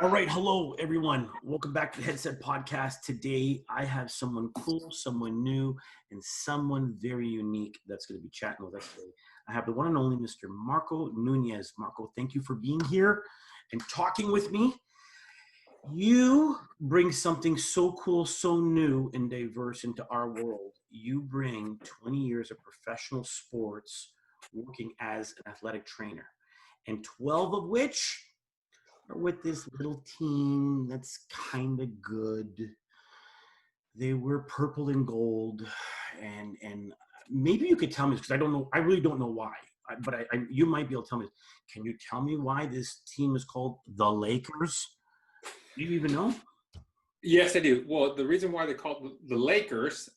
All right. Hello, everyone. Welcome back to the Headset Podcast. Today, I have someone cool, someone new, and someone very unique that's going to be chatting with us today. I have the one and only Mr. Marcco Nunez. Marcco, thank you for being here and talking with me. You bring something so cool, so new and diverse into our world. You bring 20 years of professional sports working as an athletic trainer, and 12 of which are with this little team that's kind of good. They were purple and gold, and maybe you could tell me, because I don't know. I really don't know why. But you might be able to tell me. Can you tell me why this team is called the Lakers? Do you even know? Yes, I do. Well, the reason why they're called the Lakers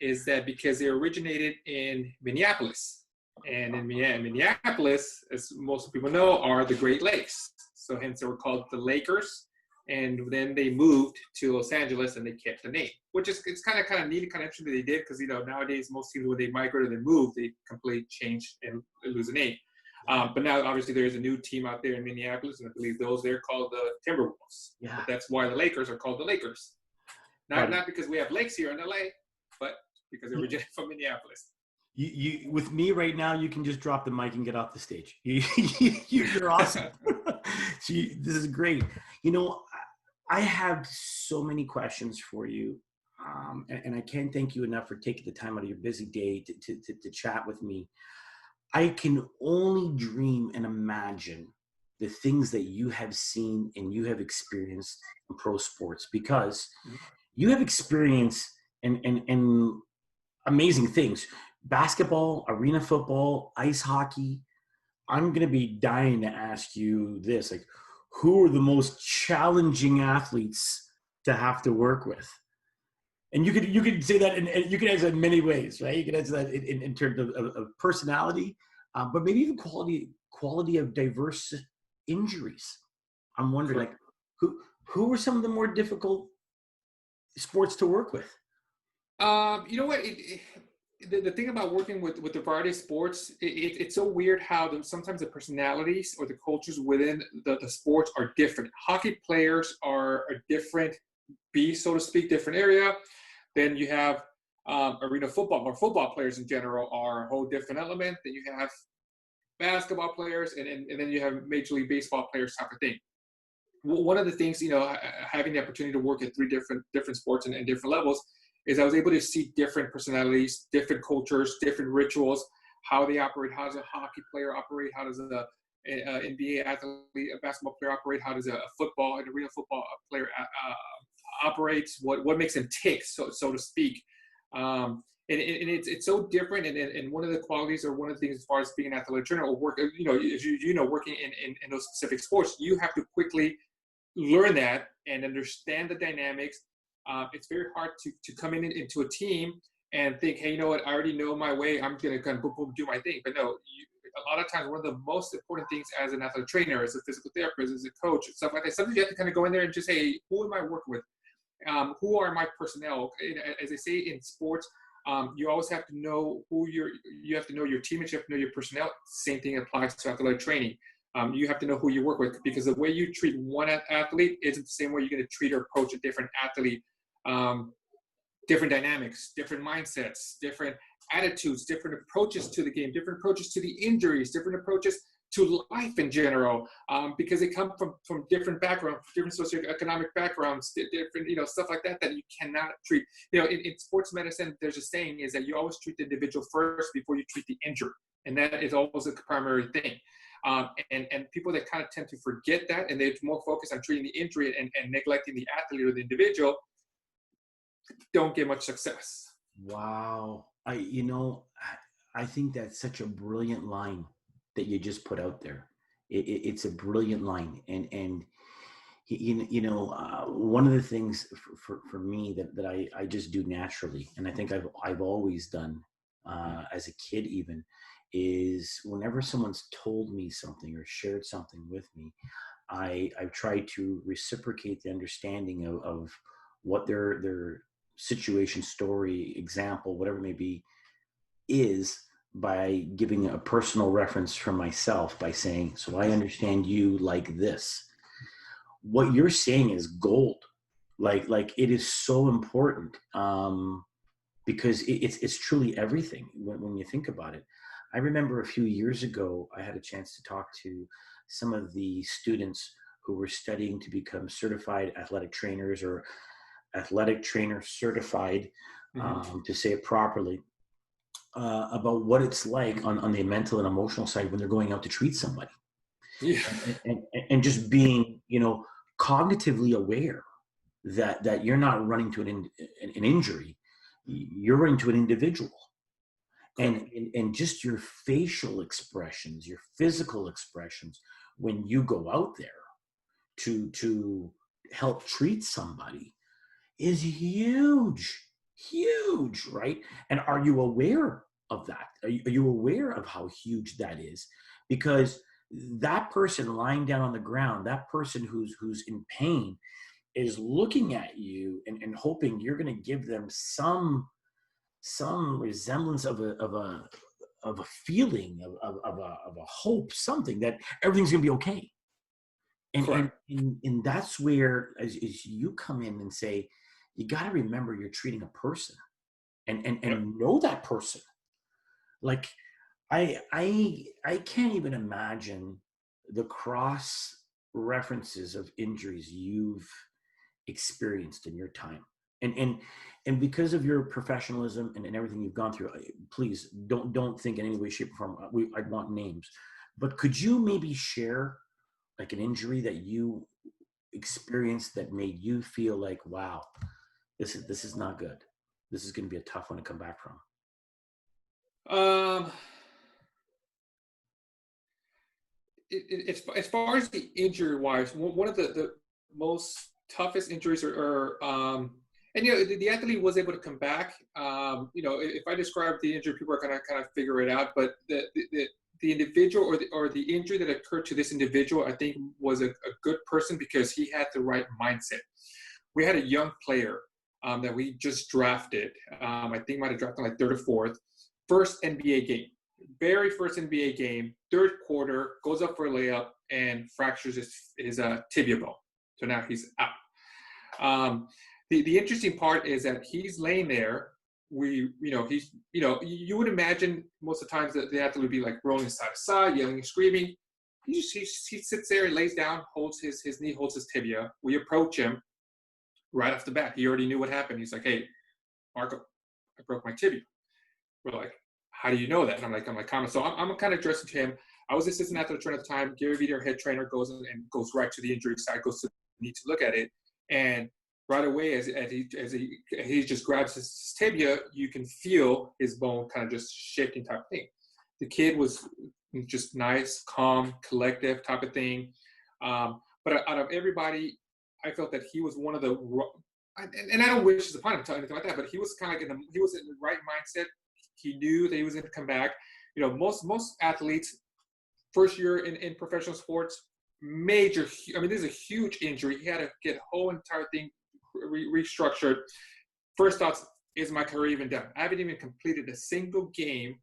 is that because they originated in Minneapolis. And in Minneapolis, as most people know, are the Great Lakes. So hence they were called the Lakers. And then they moved to Los Angeles and they kept the name, which is it's kind of neat, kind of interesting that they did, because nowadays most teams, when they migrate or they move, they completely change and lose the name. But now obviously there's a new team out there in Minneapolis, and I believe they're called the Timberwolves. Yeah. But that's why the Lakers are called the Lakers. Not because we have lakes here in LA, but because they originated from Minneapolis. You with me right now, you can just drop the mic and get off the stage. You're awesome. This is great. I have so many questions for you, and I can't thank you enough for taking the time out of your busy day to chat with me. I can only dream and imagine the things that you have seen and you have experienced in pro sports, because you have experience in amazing things. Basketball, arena football, ice hockey. I'm going to be dying to ask you this, like, who are the most challenging athletes to have to work with? And you could say that, and you can answer that in many ways, right? You can answer that in terms of personality, but maybe even quality of diverse injuries. I'm wondering, like, who are some of the more difficult sports to work with? You know what? The thing about working with the variety of sports, it's so weird how sometimes the personalities or the cultures within the sports are different. Hockey players are a different beast, so to speak, different area. Then you have arena football, or football players in general are a whole different element. Then you have basketball players, and then you have Major League Baseball players type of thing. One of the things, having the opportunity to work at three different sports and different levels, is I was able to see different personalities, different cultures, different rituals, how they operate. How does a hockey player operate? How does a NBA athlete, a basketball player operate? How does an arena football player operates? What makes them tick, so to speak? And it's so different. And one of the qualities, or one of the things as far as being an athletic trainer or work, as working in those specific sports, you have to quickly learn that and understand the dynamics. It's very hard to come into a team and think, hey, you know what, I already know my way, I'm going to kind of boom, boom, do my thing. But no, a lot of times, one of the most important things as an athletic trainer, as a physical therapist, as a coach, stuff like that, sometimes you have to kind of go in there and just say, hey, who am I working with? Who are my personnel? As they say in sports, you always have to know you have to know your teammates, you have to know your personnel. Same thing applies to athletic training. You have to know who you work with, because the way you treat one athlete isn't the same way you're going to treat or approach a different athlete. Different dynamics, different mindsets, different attitudes, different approaches to the game, different approaches to the injuries, different approaches to life in general, because they come from different backgrounds, different socioeconomic backgrounds, different, stuff like that you cannot treat. In sports medicine, there's a saying is that you always treat the individual first before you treat the injured. And that is always a primary thing. And people that kind of tend to forget that, and they're more focused on treating the injury and neglecting the athlete or the individual, don't get much success. Wow. I think that's such a brilliant line that you just put out there. It's a brilliant line. And one of the things for me that I just do naturally, and I think I've always done as a kid even, is whenever someone's told me something or shared something with me, I've tried to reciprocate the understanding of what their situation, story, example, whatever it may be, is, by giving a personal reference from myself by saying, so I understand you like this. what you're saying is gold. Like it is so important, because it's truly everything when you think about it. I remember a few years ago, I had a chance to talk to some of the students who were studying to become certified athletic trainers, or athletic trainer certified, Hmm. to say it properly, about what it's like on the mental and emotional side when they're going out to treat somebody, Yeah. and just being, cognitively aware that you're not running to an injury, you're running to an individual, Correct. and just your facial expressions, your physical expressions when you go out there to help treat somebody is huge, huge, right? And are you aware of that? Are you aware of how huge that is? Because that person lying down on the ground, that person who's in pain, is looking at you and hoping you're going to give them some resemblance of a feeling of a hope, something that everything's going to be okay. and and Correct. and that's where, as you come in and say, you got to remember you're treating a person, Yep. and know that person. Like, I can't even imagine the cross references of injuries you've experienced in your time, and because of your professionalism and everything you've gone through, please don't think in any way, shape, or form I'd want names, but could you maybe share like an injury that you experienced that made you feel like, wow, this is not good, this is going to be a tough one to come back from? Um, as far as the injury wise, one of the most toughest injuries and the athlete was able to come back. If I describe the injury, people are gonna kind of figure it out. But the individual or the injury that occurred to this individual, I think, was a good person because he had the right mindset. We had a young player that we just drafted. I think might have drafted like third or fourth. First NBA game, very first NBA game, third quarter, goes up for a layup and fractures his tibia bone. So now he's out. The interesting part is that he's laying there. You would imagine most of the times that the athlete would be like rolling side to side, yelling and screaming. He sits there, he lays down, holds his knee, holds his tibia. We approach him right off the bat. He already knew what happened. He's like, "Hey, Marco, I broke my tibia." We're like, "How do you know that?" And I'm like, "Comment." So I'm kind of addressing to him. I was assistant athletic trainer at the time. Gary Vee, our head trainer, goes in and goes right to the injury side, goes to the need to look at it, and right away, as he just grabs his tibia, you can feel his bone kind of just shifting type of thing. The kid was just nice, calm, collective type of thing. But out of everybody, I felt that he was one of the, and I don't wish to upon him to tell anything like that, but he was kind of like he was in the right mindset. He knew that he was going to come back. Most athletes, first year in professional sports, major. I mean, this is a huge injury. He had to get the whole entire thing restructured. First thoughts, is my career even done? I haven't even completed a single game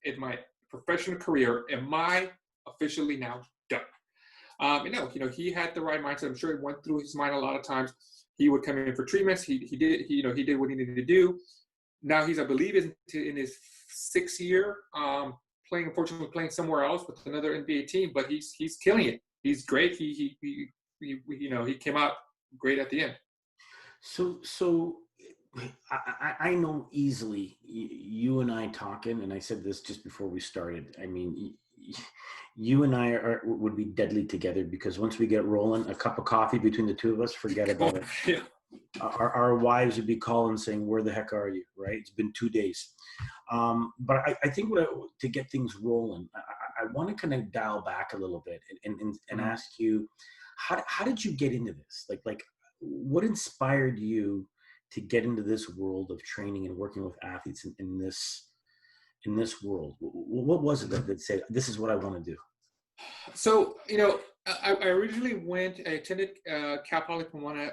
in my professional career. Am I officially now done? He had the right mindset. I'm sure it went through his mind a lot of times. He would come in for treatments. He did what he needed to do. Now he's, I believe, in his sixth year, unfortunately playing somewhere else with another NBA team, but he's killing it. He's great. He came out great at the end. So I know easily, you and I talking, and I said this just before we started. I mean, you and I would be deadly together, because once we get rolling, a cup of coffee between the two of us, forget about it. Yeah. Our wives would be calling saying, "Where the heck are you?" Right? It's been 2 days. But I think to get things rolling, I want to kind of dial back a little bit and Mhm. ask you, how did you get into this? Like what inspired you to get into this world of training and working with athletes in this world? What was it that said, this is what I want to do? So, I originally I attended Cal Poly Pomona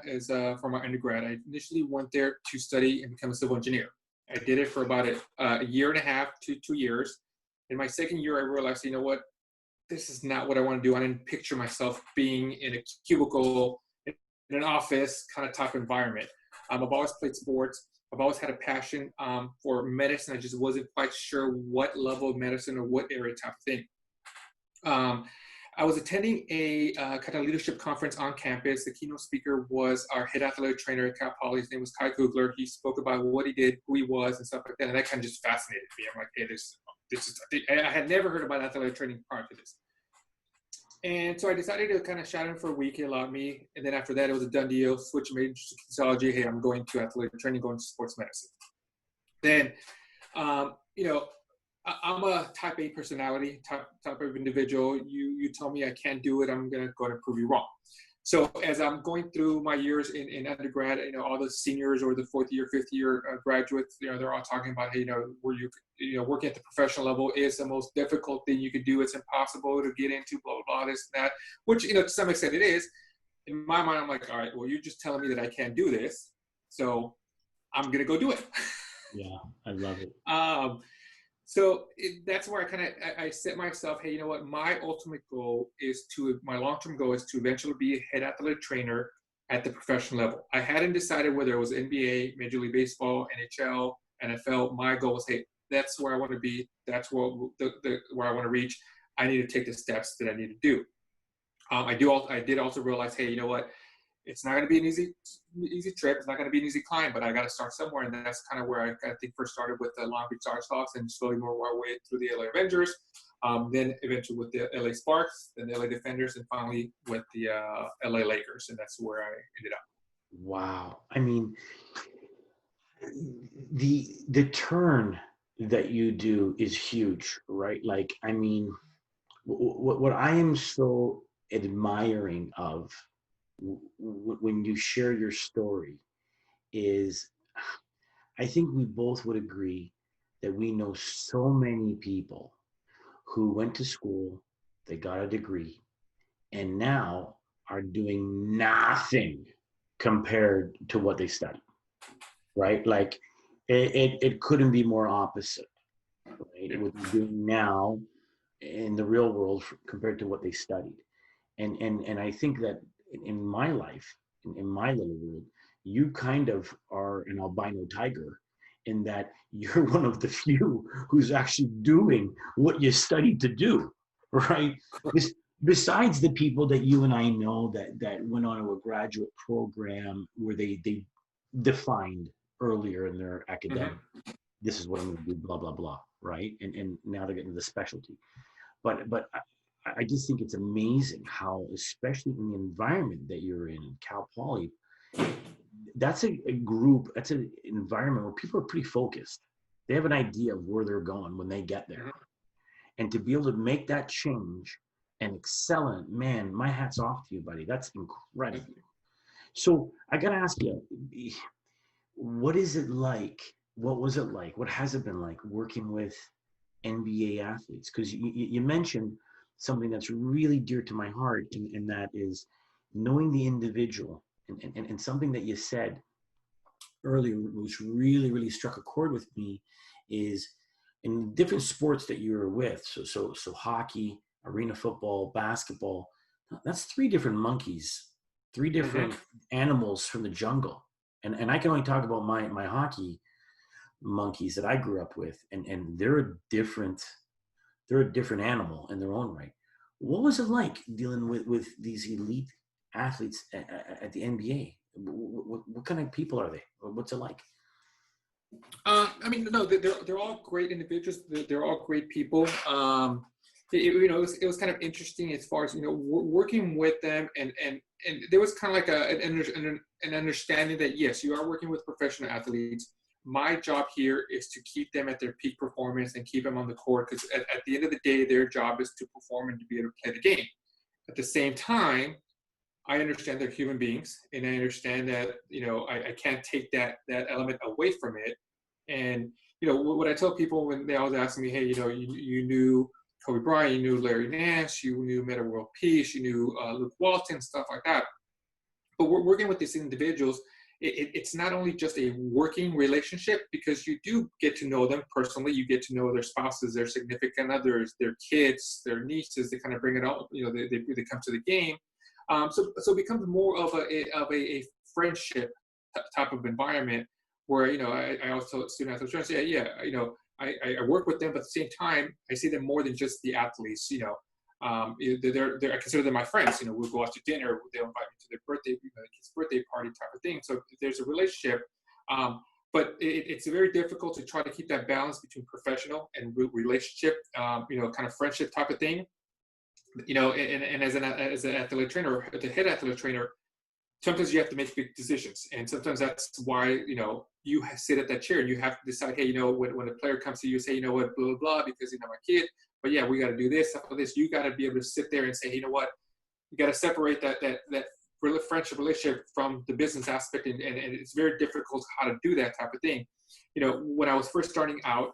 for my undergrad. I initially went there to study and become a civil engineer. I did it for about a year and a half to 2 years. In my second year, I realized, you know what? this is not what I want to do. I didn't picture myself being in a cubicle in an office kind of type environment. I've always played sports. I've always had a passion for medicine. I just wasn't quite sure what level of medicine or what area type of thing. I was attending a kind of leadership conference on campus. The keynote speaker was our head athletic trainer at Cal Poly. His name was Kai Kugler. He spoke about what he did, who he was, and stuff like that. And that kind of just fascinated me. I'm like, hey, this is, I had never heard about athletic training prior to this. And so I decided to kind of shadow him for a week. He allowed me. And then after that, it was a done deal. Switch majors to kinesiology. Hey, I'm going to athletic training, going to sports medicine. Then, I'm a type A personality, type of individual. You tell me I can't do it, I'm going to go and prove you wrong. So as I'm going through my years in undergrad, all the seniors or the fourth year, fifth year graduates, they're all talking about, hey, working at the professional level is the most difficult thing you could do. It's impossible to get into, blah, blah, blah, this and that, which, to some extent it is. In my mind, I'm like, all right, well, you're just telling me that I can't do this. So I'm going to go do it. Yeah, I love it. So that's where I set myself, hey, you know what? My ultimate goal my long-term goal is to eventually be a head athletic trainer at the professional level. I hadn't decided whether it was NBA, Major League Baseball, NHL, NFL. My goal was, hey, that's where I want to be. That's where I want to reach. I need to take the steps that I need to do. I did also realize, hey, you know what? It's not going to be an easy trip. It's not going to be an easy climb, but I got to start somewhere. And that's kind of where I think first started with the Long Beach Hawks and slowly more our way through the LA Avengers, then eventually with the LA Sparks, then the LA Defenders, and finally with the LA Lakers. And that's where I ended up. Wow. I mean, the turn that you do is huge, right? Like, I mean, what I am so admiring of when you share your story is, I think we both would agree that we know so many people who went to school, they got a degree, and now are doing nothing compared to what they studied, right? Like it couldn't be more opposite, right? What they're doing now in the real world compared to what they studied. And I think that in my life, in my little world, you kind of are an albino tiger in that you're one of the few who's actually doing what you studied to do, right? Besides the people that you and I know that went on to a graduate program where they defined earlier in their academic, this is what I'm going to do, blah, blah, blah, right? And now they're getting to the specialty. But I just think it's amazing how, especially in the environment that you're in, Cal Poly, that's a group, that's an environment where people are pretty focused. They have an idea of where they're going when they get there. And to be able to make that change and excel in it, man, my hat's off to you, buddy. That's incredible. So I got to ask you, what is it like? What was it like? What has it been like working with NBA athletes? Because you mentioned something that's really dear to my heart, and that is knowing the individual. And something that you said earlier, which really, really struck a chord with me, is in different sports that you were with. So hockey, arena football, basketball. That's three different monkeys, three different animals from the jungle. And I can only talk about my hockey monkeys that I grew up with, and they're a different animal in their own right. What was it like dealing with these elite athletes at the NBA? What kind of people are they? What's it like? I mean, no, they're all great individuals. They're all great people. It was kind of interesting as far as working with them, and there was kind of like an understanding that yes, you are working with professional athletes. My job here is to keep them at their peak performance and keep them on the court, because at the end of the day, their job is to perform and to be able to play the game. At the same time, I understand they're human beings, and I understand that I can't take that element away from it. And what I tell people when they always ask me, hey, you knew Kobe Bryant, you knew Larry Nash, you knew Metta World Peace, you knew Luke Walton, stuff like that. But we're working with these individuals, it's not only just a working relationship, because you do get to know them personally. You get to know their spouses, their significant others, their kids, their nieces. They kind of bring it all, they come to the game. So it becomes more of a friendship type of environment where, I also student athletes trying to say, yeah, I work with them, but at the same time, I see them more than just the athletes. I consider them my friends. We'll go out to dinner. They'll invite me to their birthday, the kid's birthday party type of thing. So there's a relationship, but it's very difficult to try to keep that balance between professional and relationship, kind of friendship type of thing. And as an athletic trainer, or the head athletic trainer, sometimes you have to make big decisions, and sometimes that's why you sit at that chair and you have to decide, hey, when a player comes to you, say, what, blah blah blah, because my kid, but yeah, we got to do this, stuff like this. You got to be able to sit there and say, hey, you know what, you got to separate that friendship relationship from the business aspect, and it's very difficult how to do that type of thing. When I was first starting out,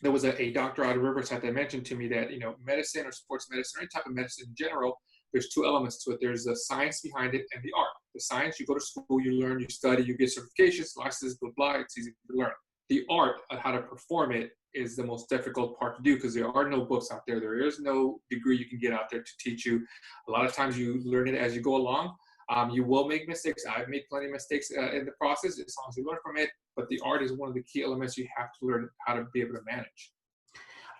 there was a doctor out of Riverside that mentioned to me that medicine or sports medicine or any type of medicine in general, there's two elements to it. There's the science behind it and the art. The science, you go to school, you learn, you study, you get certifications, licenses, blah, blah, it's easy to learn. The art of how to perform it is the most difficult part to do, because there are no books out there. There is no degree you can get out there to teach you. A lot of times you learn it as you go along. You will make mistakes. I've made plenty of mistakes in the process, as long as you learn from it. But the art is one of the key elements you have to learn how to be able to manage.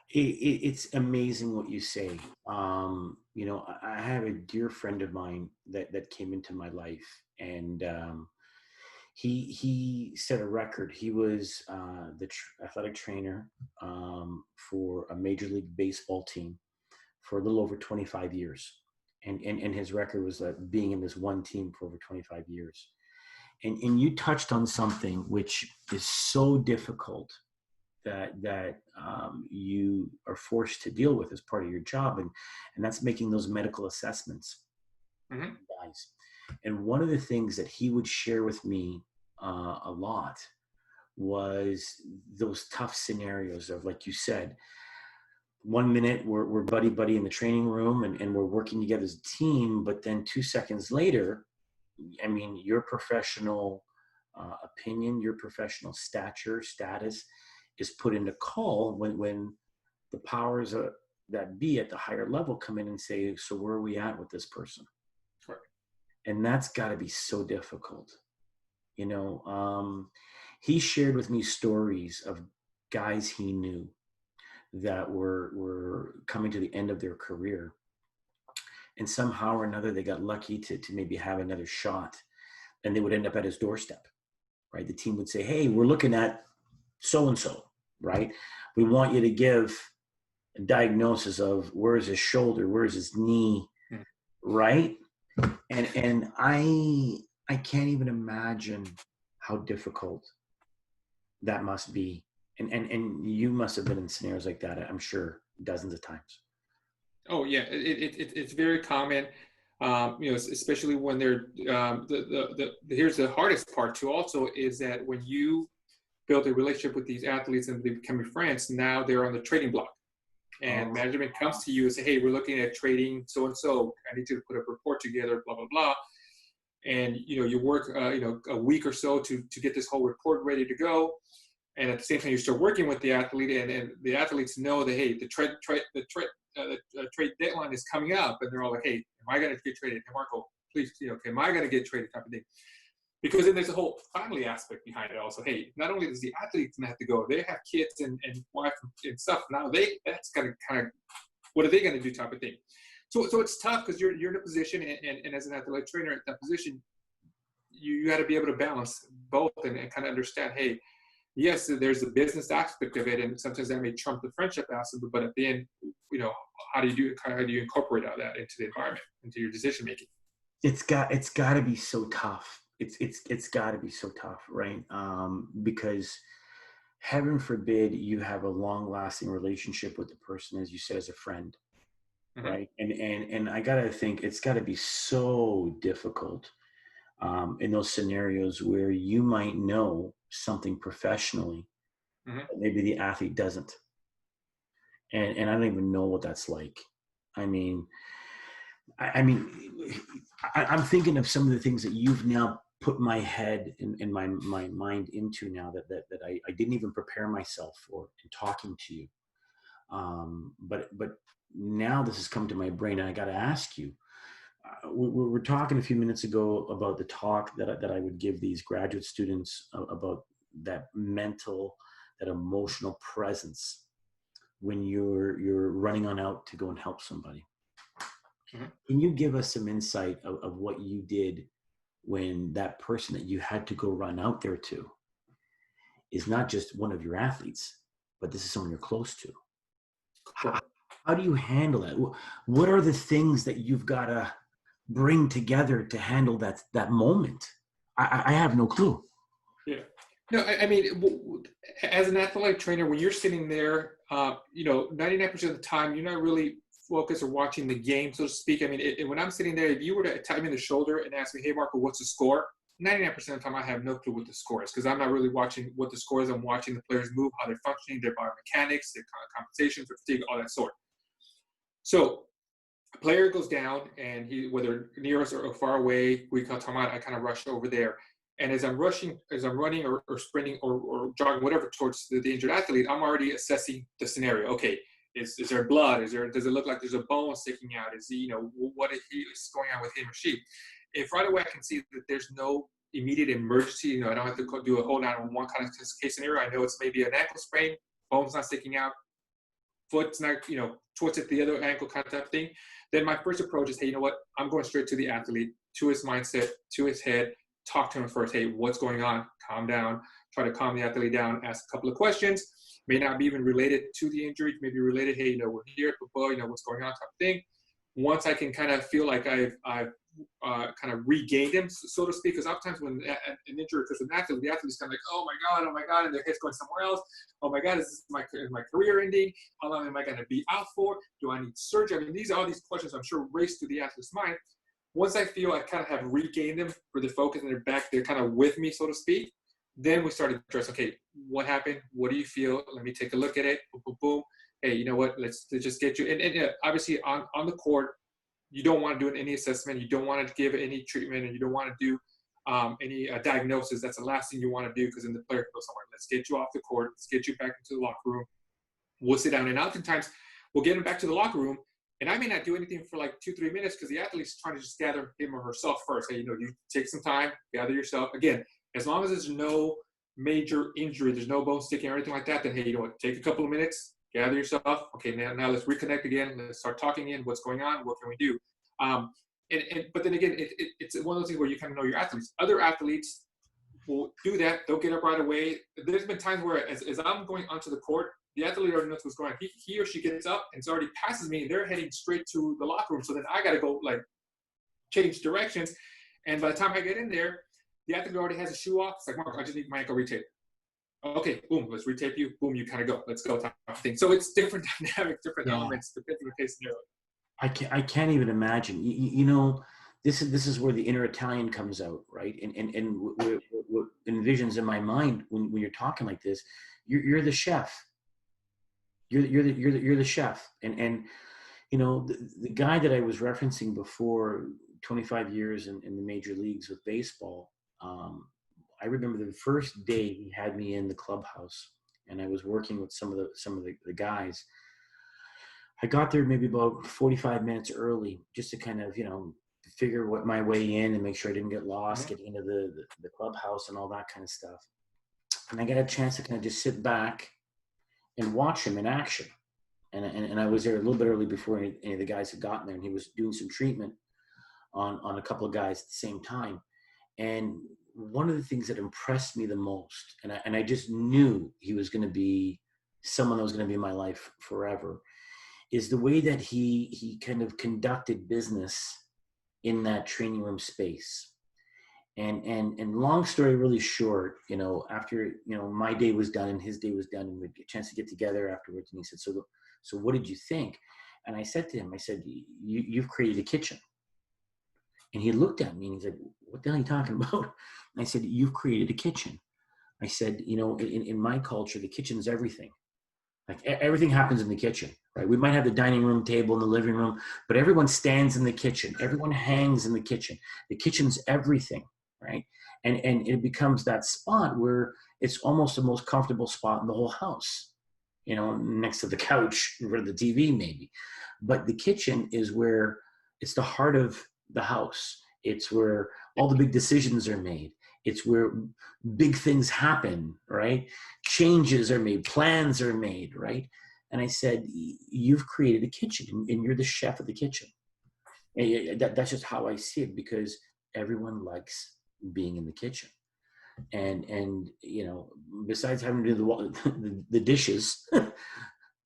It's amazing what you say. I have a dear friend of mine that came into my life, and he set a record. He was the athletic trainer for a Major League Baseball team for a little over 25 years. And his record was being in this one team for over 25 years. And you touched on something which is so difficult that you are forced to deal with as part of your job, and that's making those medical assessments. Mm-hmm. Guys. And one of the things that he would share with me a lot was those tough scenarios of, like you said, 1 minute we're buddy in the training room and we're working together as a team, but then 2 seconds later, your professional opinion, your professional status is put into call when the powers that be at the higher level come in and say, so where are we at with this person? Right. And that's got to be so difficult. He shared with me stories of guys he knew that were coming to the end of their career, and somehow or another they got lucky to maybe have another shot, and they would end up at his doorstep, right? The team would say, hey, we're looking at so-and-so, right? We want you to give a diagnosis of where's his shoulder, where's his knee, right? And I can't even imagine how difficult that must be. And you must have been in scenarios like that, I'm sure, dozens of times. Oh yeah, it's very common. Especially when they're here's the hardest part too. Also, is that when you build a relationship with these athletes and they become your friends, now they're on the trading block, and management comes to you and say, hey, we're looking at trading so and so. I need you to put a report together, blah blah blah. And you work a week or so to get this whole report ready to go. And at the same time, you start working with the athlete, and the athletes know that, hey, the trade deadline is coming up, and they're all like, hey, am I going to get traded? Hey, Marco, please, am I going to get traded, type of thing. Because then there's a whole family aspect behind it also. Hey, not only does the athlete have to go, they have kids and wife and stuff. Now that's going to kind of, what are they going to do, type of thing. So it's tough, because you're in a position, and as an athletic trainer at that position, you got to be able to balance both and kind of understand, hey, yes, there's a business aspect of it, and sometimes that may trump the friendship aspect. But at the end, how do you incorporate all that into the environment, into your decision making? It's got to be so tough. It's got to be so tough, right? Because heaven forbid you have a long lasting relationship with the person, as you said, as a friend, mm-hmm. right? And I gotta think it's got to be so difficult in those scenarios where you might know something professionally, mm-hmm. but maybe the athlete doesn't, and I don't even know what that's like. I'm thinking of some of the things that you've now put my head and my mind into now that I didn't even prepare myself for in talking to you. But now this has come to my brain, and I got to ask you. We were talking a few minutes ago about the talk that I would give these graduate students about that mental, that emotional presence when you're running on out to go and help somebody. Mhm. Can you give us some insight of what you did when that person that you had to go run out there to is not just one of your athletes, but this is someone you're close to? How, Sure. how do you handle that? What are the things that you've got to bring together to handle that moment? I have no clue. Yeah. No, I mean, as an athletic trainer, when you're sitting there, 99% of the time, you're not really focused or watching the game, so to speak. I mean, when I'm sitting there, if you were to tap me in the shoulder and ask me, "Hey, Marco, what's the score?" 99% of the time, I have no clue what the score is because I'm not really watching what the score is. I'm watching the players move, how they're functioning, their biomechanics, their compensations, their fatigue, all that sort. So a player goes down, and whether near us or far away, we call timeout. I kind of rush over there, and as I'm running or sprinting or jogging, whatever, towards the injured athlete, I'm already assessing the scenario. Okay, is there blood? Does it look like there's a bone sticking out? Is he, what is going on with him or she? If right away I can see that there's no immediate emergency, I don't have to do a whole 911 kind of case scenario. I know it's maybe an ankle sprain, bone's not sticking out, foot's not, twisted the other ankle kind of type thing. Then my first approach is, hey, you know what? I'm going straight to the athlete, to his mindset, to his head, talk to him first. Hey, what's going on? Calm down. Try to calm the athlete down, ask a couple of questions. May not be even related to the injury. Maybe related, hey, we're here at football, what's going on type of thing. Once I can kind of feel like I've kind of regained him, so to speak, because oftentimes when an injury occurs with an athlete, the athlete's kind of like, oh my God, and their head's going somewhere else. Oh my God, is my career ending? How long am I going to be out for? Do I need surgery? I mean, these are all these questions I'm sure race through the athlete's mind. Once I feel I kind of have regained them for the focus and they're back, they're kind of with me, so to speak, then we start to address, okay, what happened? What do you feel? Let me take a look at it. Boom, boom, boom. Hey, you know what? Let's just get you. And obviously on the court, you don't want to do any assessment. You don't want to give any treatment, and you don't want to do any diagnosis. That's the last thing you want to do, because then the player can go somewhere. Let's get you off the court. Let's get you back into the locker room. We'll sit down, and oftentimes we'll get him back to the locker room, and I may not do anything for like 2-3 minutes because the athlete's trying to just gather him or herself first. Hey, you take some time, gather yourself. Again, as long as there's no major injury, there's no bone sticking or anything like that, then hey, take a couple of minutes, gather yourself. Okay, now let's reconnect again. Let's start talking in. What's going on? What can we do? But then again, it's one of those things where you kind of know your athletes. Other athletes will do that. They'll get up right away. There's been times where as I'm going onto the court, the athlete already knows what's going on. He or she gets up and already passes me, and they're heading straight to the locker room. So then I got to go change directions. And by the time I get in there, the athlete already has a shoe off. It's like, Mark, I just need my ankle retaped. Okay, boom, let's retape you. Boom, you kind of go. Let's go type of thing. So it's different dynamics, different elements, depending on the case scenario. I can't even imagine. This is where the inner Italian comes out, right? And what envisions in my mind when you're talking like this, you're the chef. You're the chef, and the guy that I was referencing before, 25 years in the major leagues with baseball. I remember the first day he had me in the clubhouse, and I was working with some of the guys. I got there maybe about 45 minutes early, just to kind of figure what my way in and make sure I didn't get lost getting into the clubhouse and all that kind of stuff. And I got a chance to kind of just sit back and watch him in action. And I was there a little bit early before any of the guys had gotten there, and he was doing some treatment on a couple of guys at the same time. And one of the things that impressed me the most, and I just knew he was going to be someone that was going to be in my life forever, is the way that he kind of conducted business in that training room space. And long story really short, after my day was done and his day was done, and we had a chance to get together afterwards, and he said, so what did you think? And I said to him, I said, you've created a kitchen. And he looked at me and he's like, what the hell are you talking about? And I said, you've created a kitchen. I said, in my culture, the kitchen's everything. Like everything happens in the kitchen, right? We might have the dining room table in the living room, but everyone stands in the kitchen. Everyone hangs in the kitchen. The kitchen's everything. right? And it becomes that spot where it's almost the most comfortable spot in the whole house, next to the couch or the TV maybe. But the kitchen is where it's the heart of the house. It's where all the big decisions are made. It's where big things happen, right? Changes are made, plans are made, right? And I said, you've created a kitchen and you're the chef of the kitchen. And that's just how I see it, because everyone likes being in the kitchen. And besides having to do the dishes,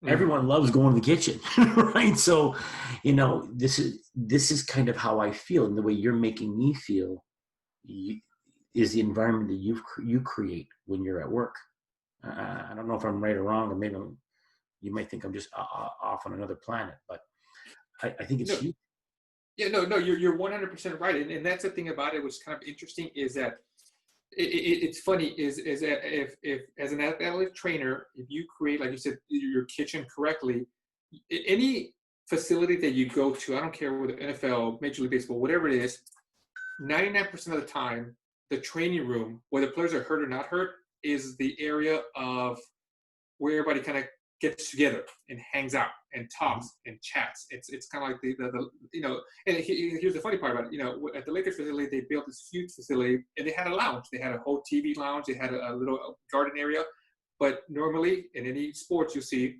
everyone loves going to the kitchen, right? So, this is kind of how I feel, and the way you're making me feel is the environment that you create when you're at work. I don't know if I'm right or wrong, or maybe you might think I'm just off on another planet, but I think it's you. Yeah, no, you're 100% right, and that's the thing about it. Was kind of interesting is that it's funny is that if as an athletic trainer, if you create, like you said, your kitchen correctly, any facility that you go to, I don't care whether NFL, Major League Baseball, whatever it is, 99% of the time, the training room, whether players are hurt or not hurt, is the area of where everybody kind of gets together and hangs out and talks and chats. It's kind of like the and here's the funny part about it. At the Lakers facility, they built this huge facility and they had a lounge. They had a whole TV lounge. They had a little garden area. But normally in any sports, you see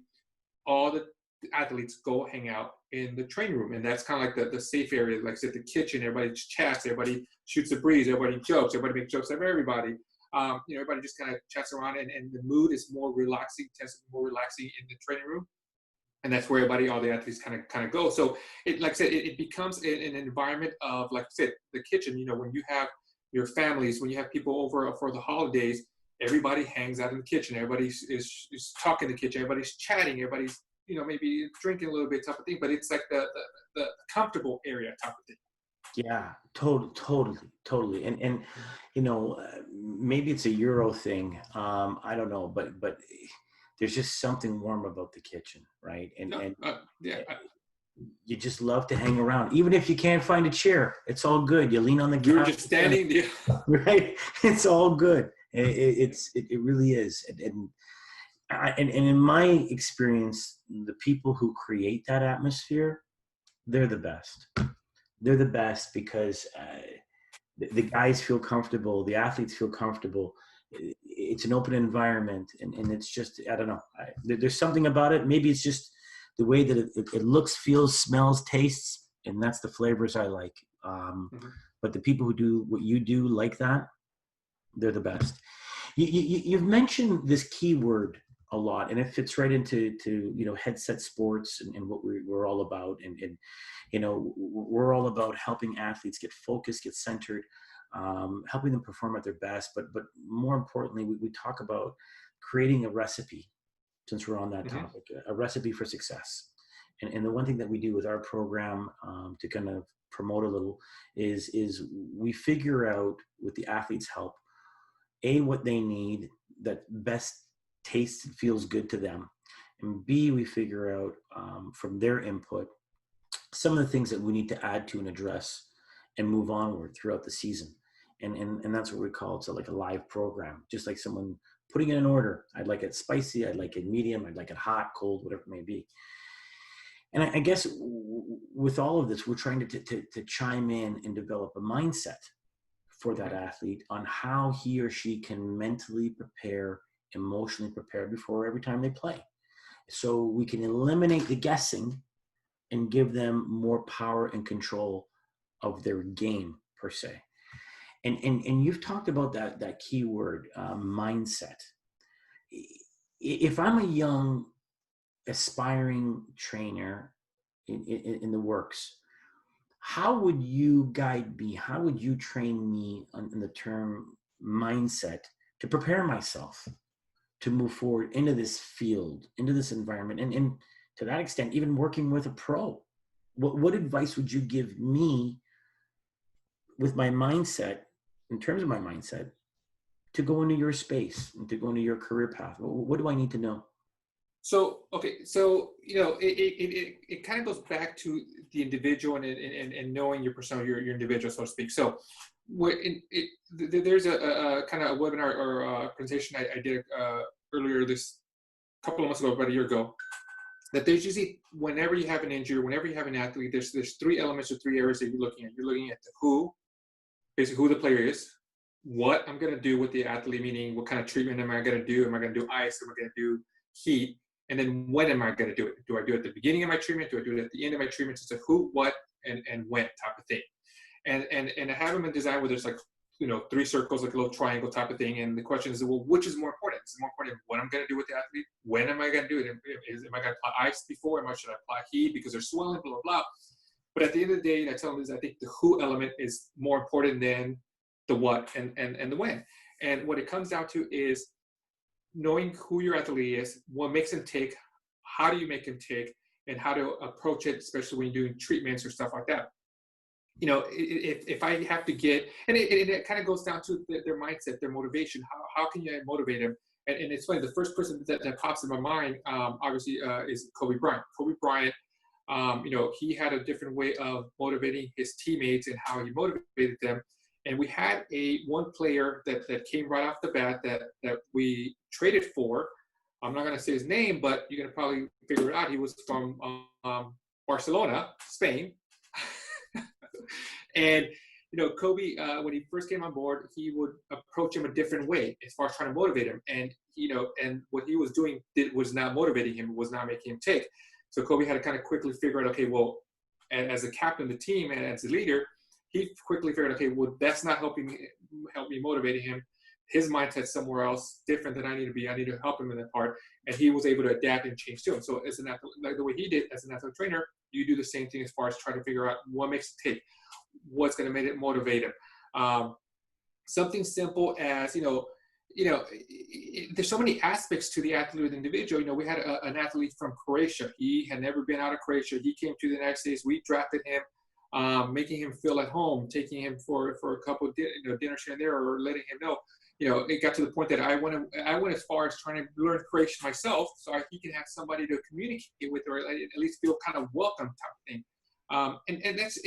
all the athletes go hang out in the training room. And that's kind of like the safe area. Like I said, the kitchen, everybody chats, everybody shoots the breeze, everybody jokes, everybody makes jokes of everybody. Everybody just kind of chats around, and the mood is more relaxing, tends to be more relaxing in the training room, and that's where all the athletes kind of go. So like I said, it becomes an environment of, like I said, the kitchen. When you have your families, when you have people over for the holidays, everybody hangs out in the kitchen. Everybody is talking in the kitchen. Everybody's chatting. Everybody's maybe drinking a little bit type of thing, but it's like the comfortable area type of thing. Yeah, totally. And maybe it's a Euro thing. I don't know, but there's just something warm about the kitchen, right? You just love to hang around, even if you can't find a chair. It's all good. You lean on the couch. You're just standing there, right? It's all good. It really is. And in my experience, the people who create that atmosphere, they're the best. They're the best because the guys feel comfortable, the athletes feel comfortable. It's an open environment, and it's just, I don't know. There's something about it. Maybe it's just the way that it looks, feels, smells, tastes, and that's the flavors I like. But the people who do what you do like that, they're the best. You've mentioned this keyword a lot, and it fits right into headset sports and what we're all about, and we're all about helping athletes get focused, get centered, helping them perform at their best, but more importantly, we talk about creating a recipe, since we're on that topic, a recipe for success. And the one thing that we do with our program, to kind of promote a little, is we figure out, with the athletes' help, what they need that best tastes and feels good to them, and B, we figure out from their input some of the things that we need to add to and address and move onward throughout the season. And that's what we call it. So like a live program, just like someone putting in an order. I'd like it spicy, I'd like it medium, I'd like it hot, cold, whatever it may be. And I guess with all of this, we're trying to chime in and develop a mindset for that athlete on how he or she can mentally prepare, emotionally prepare before every time they play. So we can eliminate the guessing and give them more power and control of their game, per se. And you've talked about that key word, mindset. If I'm a young aspiring trainer in the works, how would you guide me? How would you train me on the term mindset to prepare myself to move forward into this field, into this environment, and to that extent, even working with a pro? What advice would you give me with my mindset, in terms of my mindset, to go into your space and to go into your career path? What do I need to know? So, okay. So, it kind of goes back to the individual and knowing your persona, your individual, so to speak. So there's a kind of a webinar or presentation I did earlier this couple of months ago, about a year ago, that there's usually, whenever you have an injury, whenever you have an athlete, there's three elements or three areas that you're looking at. You're looking at the who, basically who the player is, what I'm going to do with the athlete, meaning what kind of treatment am I going to do? Am I going to do ice? Am I going to do heat? And then when am I going to do it? Do I do it at the beginning of my treatment? Do I do it at the end of my treatment? It's a who, what, and when type of thing. And I have them in design where there's like, three circles, like a little triangle type of thing. And the question is, well, which is more important? Is it more important what I'm going to do with the athlete? When am I going to do it? Am I going to apply ice before? Should I apply heat because they're swelling, blah, blah, blah. But at the end of the day, I tell them is I think the who element is more important than the what and the when. And what it comes down to is knowing who your athlete is, what makes them tick, how do you make them tick, and how to approach it, especially when you're doing treatments or stuff like that. If I have to get, and it kind of goes down to their mindset, their motivation. How can you motivate them? And it's funny, the first person that pops in my mind, obviously, is Kobe Bryant. Kobe Bryant, he had a different way of motivating his teammates and how he motivated them. And we had one player that came right off the bat that we traded for. I'm not going to say his name, but you're going to probably figure it out. He was from Barcelona, Spain. And Kobe, when he first came on board, he would approach him a different way as far as trying to motivate him. And and what he was doing was not motivating him, was not making him take. So Kobe had to kind of quickly figure out, okay, well, as a captain of the team and as a leader, he quickly figured, okay, well, that's not help me motivating him. His mindset's somewhere else, different than I need to be. I need to help him in that part. And he was able to adapt and change to him. So as an athlete, like the way he did as an athletic trainer, you do the same thing as far as trying to figure out what makes it take, what's going to make it motivate him. Something simple as, there's so many aspects to the athlete or the individual. We had an athlete from Croatia. He had never been out of Croatia. He came to the United States. We drafted him, making him feel at home, taking him for a couple of dinners here and there, or letting him know. It got to the point that I went as far as trying to learn Croatian myself, so he can have somebody to communicate with, or at least feel kind of welcome type of thing. And that's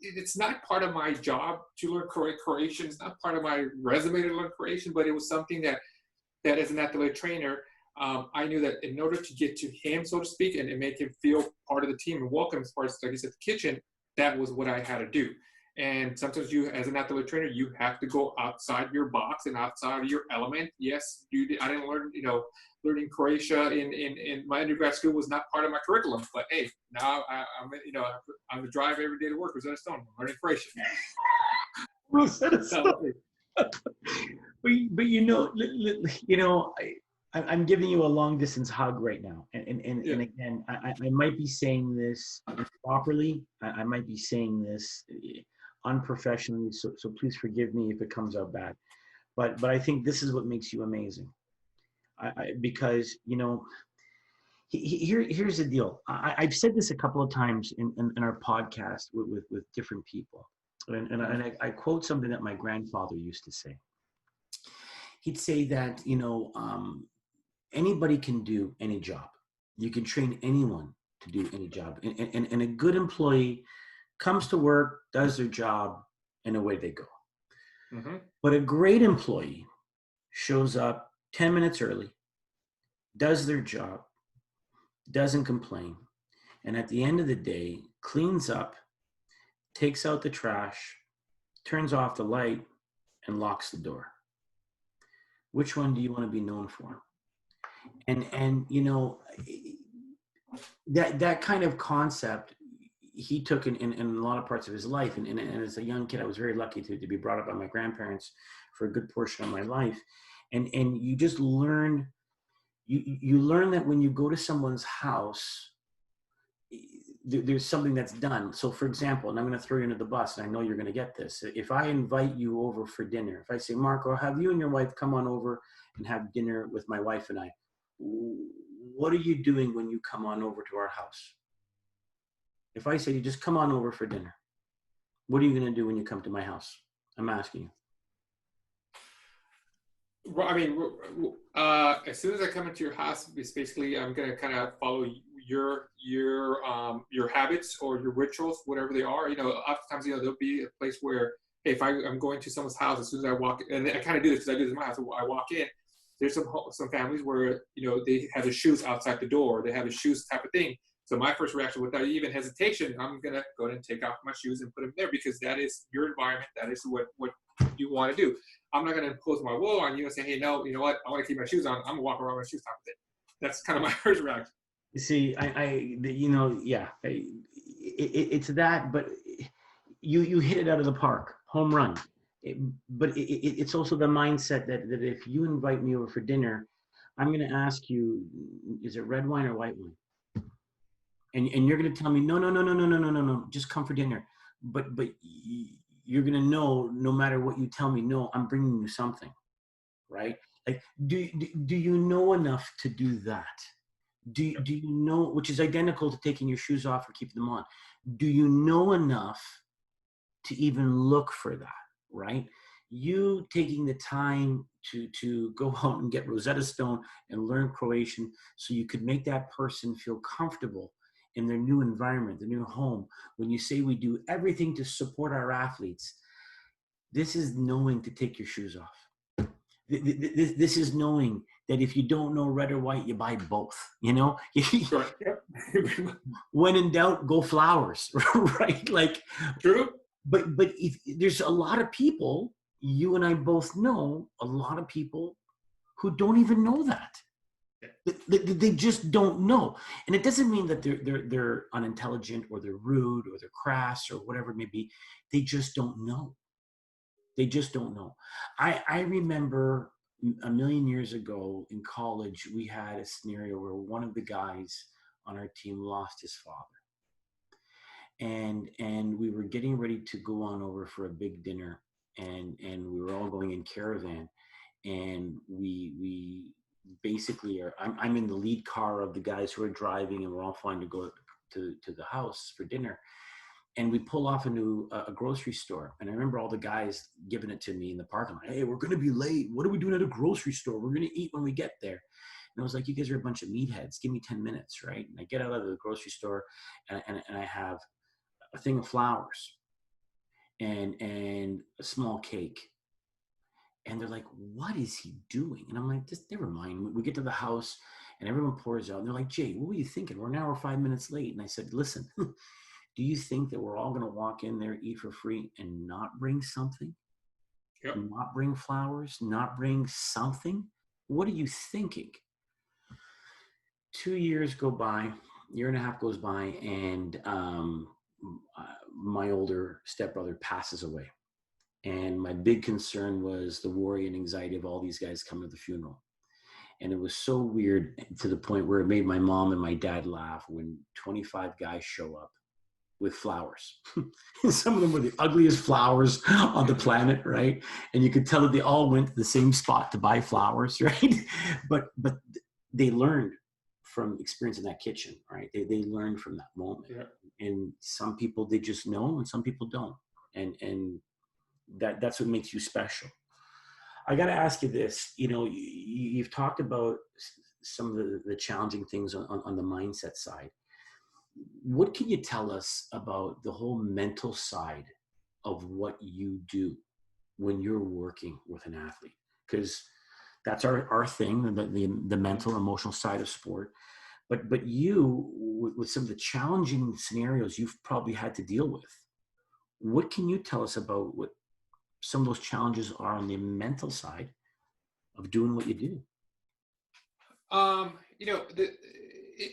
it's not part of my job to learn Croatian. It's not part of my resume to learn Croatian, but it was something that as an athletic trainer, I knew that in order to get to him, so to speak, and make him feel part of the team and welcome as far as, like I said, the kitchen, that was what I had to do. And sometimes you, as an athletic trainer, you have to go outside your box and outside of your element. Yes, I didn't learn, learning Croatia in my undergrad school was not part of my curriculum. But hey, now I'm a drive every day to work. Rosetta Stone, I'm learning Croatian. Rosetta Stone. But I'm giving you a long distance hug right now, and again, I might be saying this improperly. I might be saying this unprofessionally, so please forgive me if it comes out bad. But I think this is what makes you amazing. Because here's the deal. I've said this a couple of times in our podcast with different people, and I quote something that my grandfather used to say. He'd say that anybody can do any job. You can train anyone to do any job, and a good employee comes to work, does their job, and away they go. Mm-hmm. But a great employee shows up 10 minutes early, does their job, doesn't complain, and at the end of the day, cleans up, takes out the trash, turns off the light, and locks the door. Which one do you want to be known for? And that kind of concept he took in a lot of parts of his life. And as a young kid, I was very lucky to be brought up by my grandparents for a good portion of my life. And you just learn, you learn that when you go to someone's house, there's something that's done. So for example, and I'm going to throw you under the bus, and I know you're going to get this. If I invite you over for dinner, if I say, Marco, have you and your wife come on over and have dinner with my wife and I, what are you doing when you come on over to our house? If I say, you just come on over for dinner, what are you going to do when you come to my house? I'm asking you. Well, I mean, as soon as I come into your house, it's basically I'm going to kind of follow your habits or your rituals, whatever they are. Oftentimes, there'll be a place where if I'm going to someone's house, as soon as I walk, and I kind of do this because I do this in my house. I walk in. There's some families where they have their shoes outside the door. They have the shoes type of thing. So my first reaction, without even hesitation, I'm gonna go ahead and take off my shoes and put them there because that is your environment. That is what you want to do. I'm not gonna impose my will on you and say, hey, no, you know what? I want to keep my shoes on. I'm gonna walk around with my shoes type of thing. That's kind of my first reaction. See, it's that, but you hit it out of the park, home run. It's also the mindset that if you invite me over for dinner, I'm going to ask you, is it red wine or white wine? And you're going to tell me, no, just come for dinner. But you're going to know, no matter what you tell me, no, I'm bringing you something, right? Like, do you know enough to do that? Do you know, which is identical to taking your shoes off or keeping them on? Do you know enough to even look for that, right? You taking the time to go out and get Rosetta Stone and learn Croatian so you could make that person feel comfortable in their new environment, their new home. When you say we do everything to support our athletes, this is knowing to take your shoes off. This is knowing that if you don't know red or white, you buy both, Sure. Yep. When in doubt, go flowers, right? Like, true. But if there's a lot of people, you and I both know, a lot of people who don't even know that. They just don't know. And it doesn't mean that they're unintelligent or they're rude or they're crass or whatever it may be. They just don't know. They just don't know. I remember a million years ago in college, we had a scenario where one of the guys on our team lost his father. And we were getting ready to go on over for a big dinner, and we were all going in caravan, and we basically I'm in the lead car of the guys who are driving, and we're all flying to go to the house for dinner. And we pull off into a grocery store. And I remember all the guys giving it to me in the parking lot. Hey, we're going to be late. What are we doing at a grocery store? We're going to eat when we get there. And I was like, you guys are a bunch of meatheads. Give me 10 minutes, right? And I get out of the grocery store, and I have a thing of flowers and a small cake. And they're like, what is he doing? And I'm like, just never mind. We get to the house, and everyone pours out. And they're like, Jay, what were you thinking? We're an hour, 5 minutes late. And I said, listen, do you think that we're all going to walk in there, eat for free, and not bring something? Yep. Not bring flowers? Not bring something? What are you thinking? 2 years go by, year and a half goes by, and my older stepbrother passes away. And my big concern was the worry and anxiety of all these guys coming to the funeral. And it was so weird to the point where it made my mom and my dad laugh when 25 guys show up with flowers. Some of them were the ugliest flowers on the planet, right? And you could tell that they all went to the same spot to buy flowers, right? But they learned from experience in that kitchen, right? They learned from that moment. Yeah. And some people, they just know, and some people don't. And that's what makes you special. I got to ask you this, you've talked about some of the challenging things on the mindset side. What can you tell us about the whole mental side of what you do when you're working with an athlete? Because that's our thing, the mental, emotional side of sport. But you, with some of the challenging scenarios you've probably had to deal with, what can you tell us about what some of those challenges are on the mental side of doing what you do?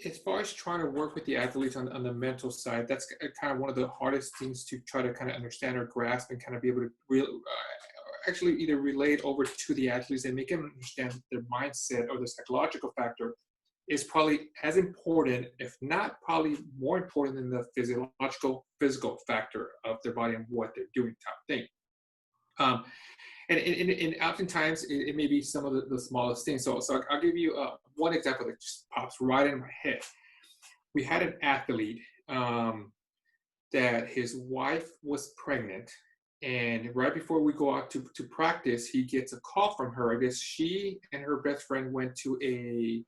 As far as trying to work with the athletes on the mental side, that's kind of one of the hardest things to try to kind of understand or grasp and kind of be able to actually either relate over to the athletes and make them understand their mindset or the psychological factor is probably as important, if not probably more important than the physical factor of their body and what they're doing type thing. And oftentimes it may be some of the smallest things. So I'll give you one example that just pops right in my head. We had an athlete that his wife was pregnant, and right before we go out to practice, he gets a call from her. I guess she and her best friend went to a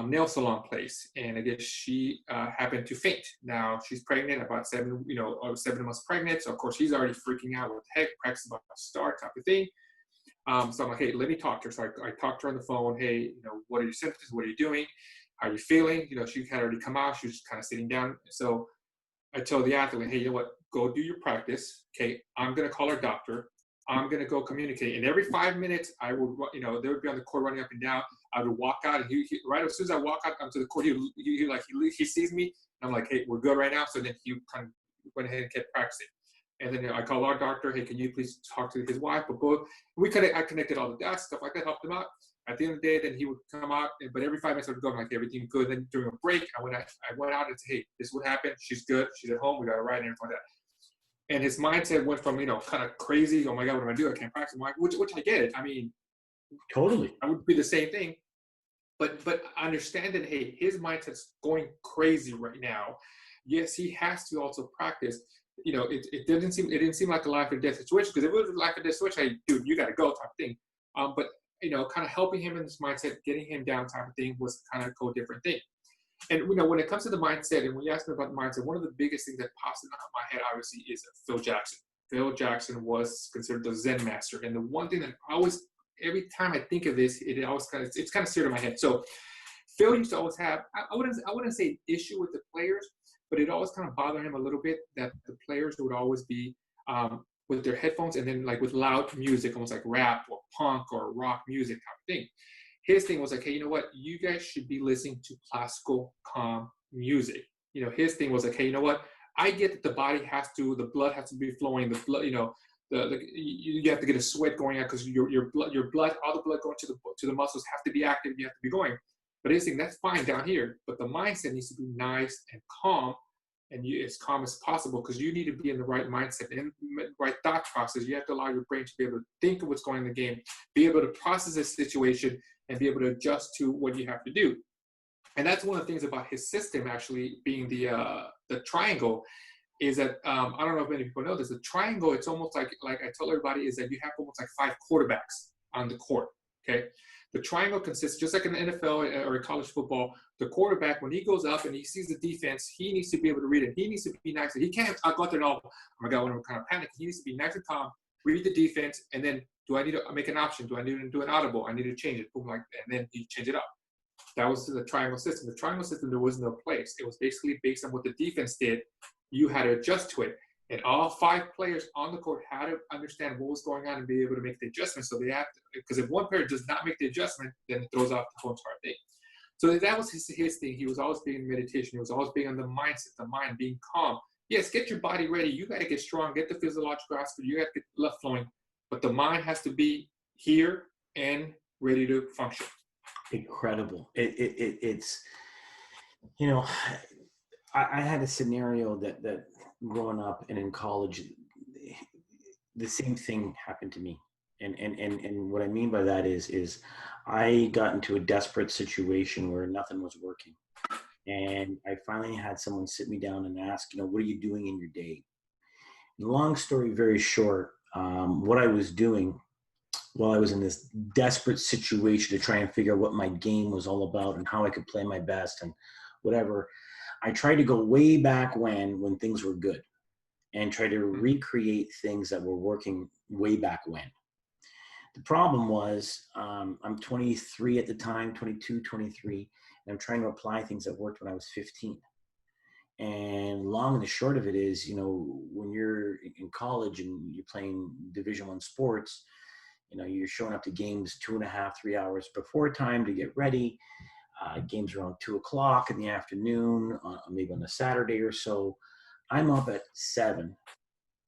nail salon place, and I guess she happened to faint. Now she's pregnant, about 7 months pregnant. So of course he's already freaking out. What the heck? Practice about to start, type of thing. So I'm like, hey, let me talk to her. So I talked to her on the phone. Hey, what are your symptoms? What are you doing? How are you feeling? She had already come out. She was just kind of sitting down. So I told the athlete, hey, you know what? Go do your practice. Okay, I'm gonna call our doctor. I'm gonna go communicate. And every 5 minutes, I would, they would be on the court running up and down. I would walk out, and he right as soon as I walk out onto the court, he sees me, and I'm like, hey, we're good right now. So then he kind of went ahead and kept practicing. And then I called our doctor. Hey, can you please talk to his wife? But both I connected all the dots, stuff like that, helped him out. At the end of the day, then he would come out, but every 5 minutes I would go, like, everything good. Then during a break, I went out and said, hey, this is what happened. She's good. She's at home. We got her right and everything like that. And his mindset went from, kind of crazy. Oh my God, what am I doing? I can't practice. Which I get it. I mean, Totally. I would be the same thing. But I understand that, hey, his mindset's going crazy right now. Yes, he has to also practice. It didn't seem like a life or death situation, because if it was a life or death situation, hey, dude, you got to go, type thing. But kind of helping him in this mindset, getting him down, type of thing, was kind of a whole different thing. And when it comes to the mindset, and when you ask me about the mindset, one of the biggest things that pops in my head, obviously, is Phil Jackson. Phil Jackson was considered the Zen master, and the one thing that every time I think of this, it's kind of seared in my head. So Phil used to always have, I wouldn't say issue with the players, but it always kind of bothered him a little bit that the players would always be with their headphones, and then like with loud music, almost like rap or punk or rock music type of thing. His thing was like, hey, you know what? You guys should be listening to classical, calm music. His thing was like, hey, you know what? I get that the blood has to be flowing. The blood, you have to get a sweat going out, because your blood, all the blood going to the muscles have to be active. You have to be going. But his thing, that's fine down here. But the mindset needs to be nice and calm, and as calm as possible, because you need to be in the right mindset and the right thought process. You have to allow your brain to be able to think of what's going in the game, be able to process this situation, and be able to adjust to what you have to do. And that's one of the things about his system, actually, being the triangle, is that I don't know if many people know this. The triangle, it's almost like I tell everybody, is that you have almost like 5 quarterbacks on the court. Okay, the triangle consists, just like in the NFL or college football, the quarterback, when he goes up and he sees the defense, he needs to be able to read it. He needs to be nice. He can't go out there and oh my God, when I'm kind of panicking. He needs to be nice and calm, read the defense, and then, do I need to make an option? Do I need to do an audible? I need to change it. Boom, like, and then you change it up. That was the triangle system. The triangle system, there was no place. It was basically based on what the defense did. You had to adjust to it. And all 5 players on the court had to understand what was going on and be able to make the adjustment. So they have to, because if one player does not make the adjustment, then it throws off the whole entire thing. So that was his thing. He was always being in meditation. He was always being on the mindset, the mind, being calm. Yes, get your body ready. You got to get strong, get the physiological aspect. You got to get blood flowing. But the mind has to be here and ready to function. Incredible. It's, I had a scenario that growing up and in college, the same thing happened to me. And what I mean by that is I got into a desperate situation where nothing was working. And I finally had someone sit me down and ask, what are you doing in your day? Long story very short, what I was doing while I was in this desperate situation to try and figure out what my game was all about and how I could play my best and whatever, I tried to go way back when things were good and try to recreate things that were working way back when. The problem was I'm 23 at the time, 22, 23, and I'm trying to apply things that worked when I was 15. And long and the short of it is, when you're in college and you're playing Division I sports, you're showing up to games 2.5, 3 hours before time to get ready. Games around 2:00 in the afternoon, maybe on a Saturday or so. I'm up at 7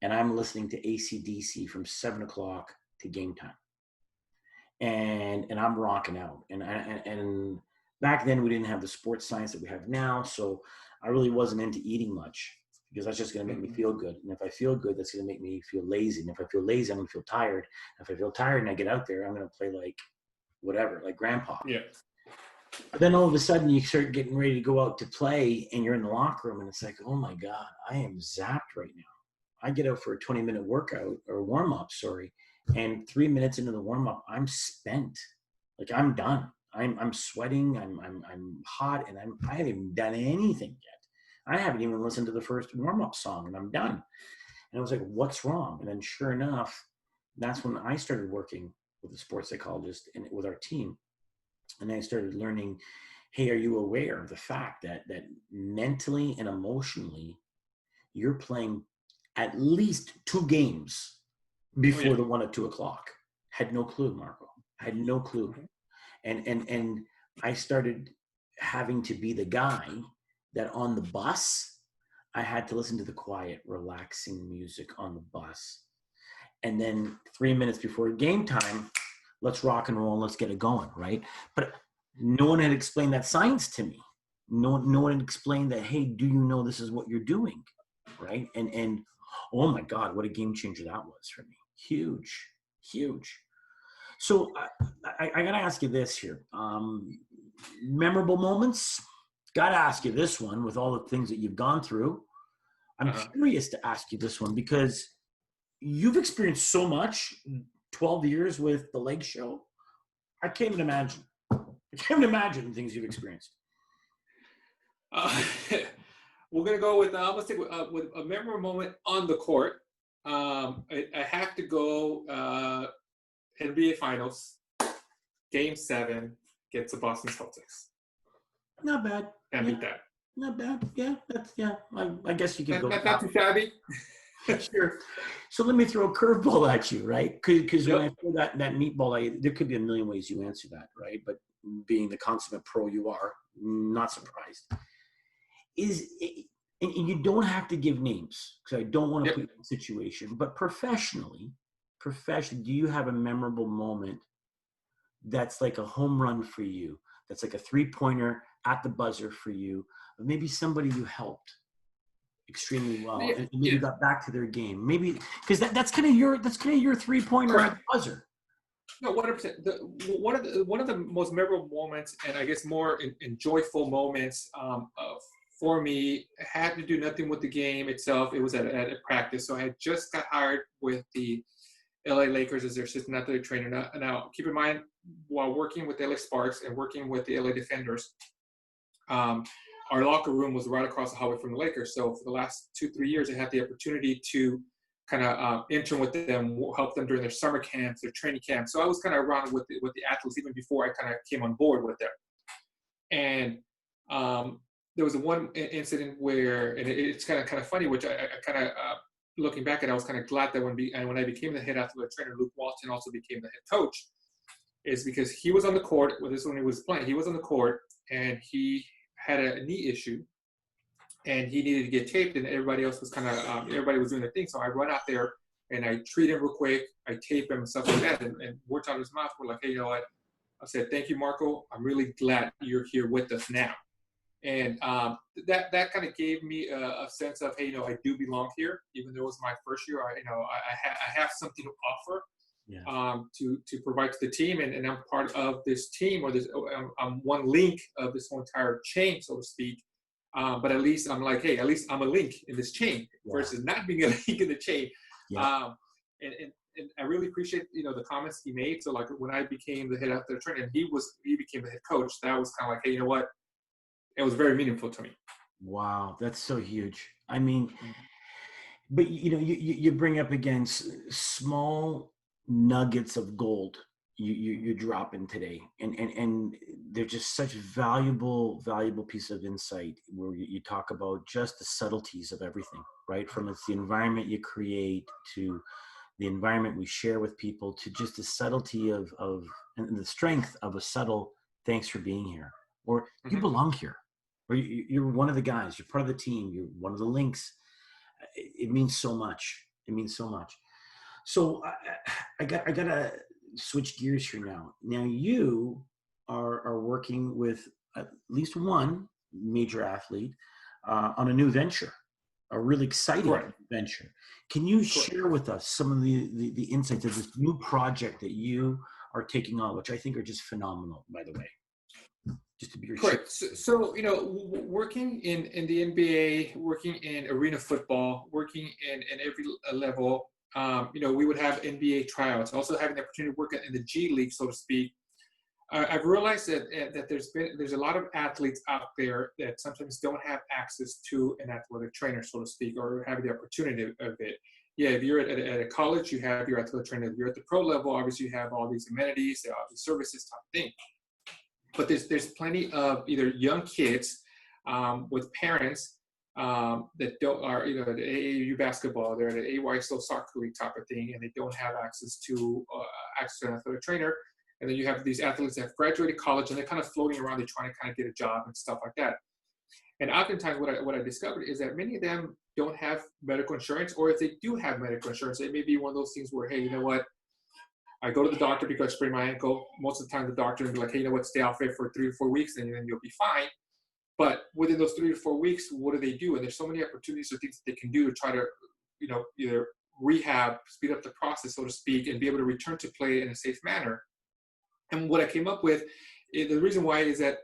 and I'm listening to AC/DC from 7:00 to game time. And I'm rocking out. And back then we didn't have the sports science that we have now. So I really wasn't into eating much because that's just going to make me feel good. And if I feel good, that's going to make me feel lazy. And if I feel lazy, I'm going to feel tired. And if I feel tired and I get out there, I'm going to play like whatever, like grandpa. Yeah. But then all of a sudden you start getting ready to go out to play and you're in the locker room and it's like, oh my God, I am zapped right now. I get out for a 20-minute workout or warm up, and 3 minutes into the warm up, I'm spent. Like I'm done. I'm sweating. I'm hot, and I haven't even done anything yet. I haven't even listened to the first warm up song, and I'm done. And I was like, what's wrong? And then sure enough, that's when I started working with a sports psychologist and with our team. And I started learning, hey, are you aware of the fact that mentally and emotionally, you're playing at least 2 games Oh yeah. before the one at 2 o'clock? Had no clue, Marco. Had no clue. And I started having to be the guy that on the bus, I had to listen to the quiet, relaxing music on the bus. And then 3 minutes before game time, let's rock and roll, let's get it going, right? But no one had explained that science to me. No one had explained that, hey, do you know this is what you're doing, right? And oh my God, what a game changer that was for me. Huge, huge. So I got to ask you this here. Memorable moments? Got to ask you this one with all the things that you've gone through. I'm curious to ask you this one because you've experienced so much, 12 years with the Leg Show. I can't even imagine. I can't even imagine the things you've experienced. We're gonna go with I'm gonna stick with a memorable moment on the court. I have to go NBA Finals, Game 7 against the Boston Celtics. Not bad. Can't beat that. Not bad. Yeah, that's I guess you could go. Not too shabby. Sure. So let me throw a curveball at you, right? Because when I throw that meatball, there could be a million ways you answer that, right? But being the consummate pro you are, not surprised. And you don't have to give names because I don't want to put you in a situation. But professionally, do you have a memorable moment that's like a home run for you? That's like a 3-pointer at the buzzer for you, or maybe somebody you helped extremely well and maybe got back to their game. Maybe because that's kind of your 3-pointer at the buzzer. No, 100%. One of the most memorable moments, and I guess more joyful moments for me, had to do nothing with the game itself. It was at a practice. So I had just got hired with the LA Lakers as their assistant athletic trainer. Now, keep in mind, while working with the LA Sparks and working with the LA Defenders, our locker room was right across the hallway from the Lakers. So for the last 2-3 years, I had the opportunity to kind of intern with them, help them during their summer camps, their training camps. So I was kind of around with the athletes even before I kind of came on board with them. And there was one incident where, and it's kind of funny, which I kind of looking back at, I was kind of glad that when I became the head athletic trainer, Luke Walton also became the head coach, is because he was on the court. Well, this is when he was playing. He was on the court and he had a knee issue, and he needed to get taped, and everybody else was kind of everybody was doing their thing. So I run out there and I treat him real quick. I tape him and stuff like that, and words out of his mouth were like, "Hey, you know what?" I said, "Thank you, Marco. I'm really glad you're here with us now." And that kind of gave me a sense of, hey, you know, I do belong here, even though it was my first year. I have something to offer. Yeah. To provide to the team, and I'm part of this team, or I'm one link of this whole entire chain, so to speak. But at least I'm like, hey, at least I'm a link in this chain versus not being a link in the chain. Yeah. And I really appreciate, you know, the comments he made. So like when I became the head athletic trainer and he became the head coach, that was kind of like, hey, you know what? It was very meaningful to me. Wow, that's so huge. I mean, but you know, you bring up again small nuggets of gold you're dropping today, and they're just such valuable piece of insight where you talk about just the subtleties of everything, right? From it's the environment you create to the environment we share with people to just the subtlety of and the strength of a subtle thanks for being here, or you belong here, or you're one of the guys, you're part of the team, you're one of the links. It means so much. It means so much. So I gotta switch gears here now. Now you are working with at least one major athlete on a new venture, a really exciting venture. Can you share with us some of the insights of this new project that you are taking on, which I think are just phenomenal, by the way? Just to be correct. So you know, working in the NBA, working in arena football, working in every level. You know, we would have NBA tryouts. Also having the opportunity to work in the G League, so to speak. I've realized that there's a lot of athletes out there that sometimes don't have access to an athletic trainer, so to speak, or have the opportunity of it. Yeah, if you're at a college, you have your athletic trainer. If you're at the pro level, obviously you have all these amenities, all these services type of thing. But there's plenty of either young kids with parents that don't are at AAU basketball, they're at an AYSO soccer league type of thing, and they don't have access to an athletic trainer. And then you have these athletes that have graduated college and they're kind of floating around, they're trying to kind of get a job and stuff like that. And oftentimes what I discovered is that many of them don't have medical insurance, or if they do have medical insurance, it may be one of those things where, hey, you know what, I go to the doctor because I sprained my ankle. Most of the time the doctor will be like, hey, you know what, stay off it for 3 to 4 weeks and then you'll be fine. But within those 3 to 4 weeks, what do they do? And there's so many opportunities or things that they can do to try to, either rehab, speed up the process, so to speak, and be able to return to play in a safe manner. And what I came up with, the reason why is that,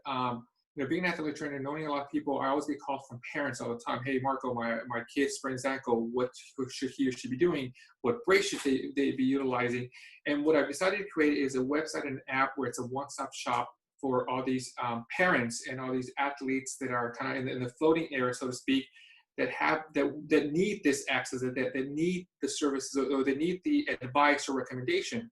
being an athletic trainer, knowing a lot of people, I always get calls from parents all the time. Hey, Marco, my kid sprained his ankle. What should he or she be doing? What brace should they be utilizing? And what I've decided to create is a website and an app where it's a one-stop shop for all these parents and all these athletes that are kind of in the floating area, so to speak, that need this access, that need the services, or they need the advice or recommendation.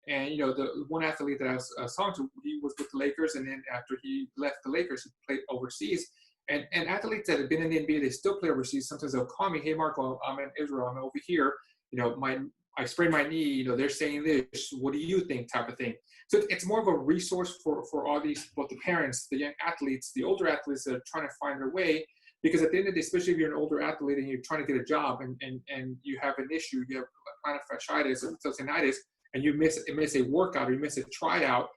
And the one athlete that I was talking to, he was with the Lakers, and then after he left the Lakers, he played overseas. And athletes that have been in the NBA, they still play overseas. Sometimes they'll call me, hey, Marco, I'm in Israel, I'm over here. I sprained my knee. They're saying this. What do you think? Type of thing. So it's more of a resource for all these, both the parents, the young athletes, the older athletes that are trying to find their way. Because at the end of the day, especially if you're an older athlete and you're trying to get a job and you have an issue, you have plantar fasciitis or tendonitis, and you miss a workout or you miss a tryout,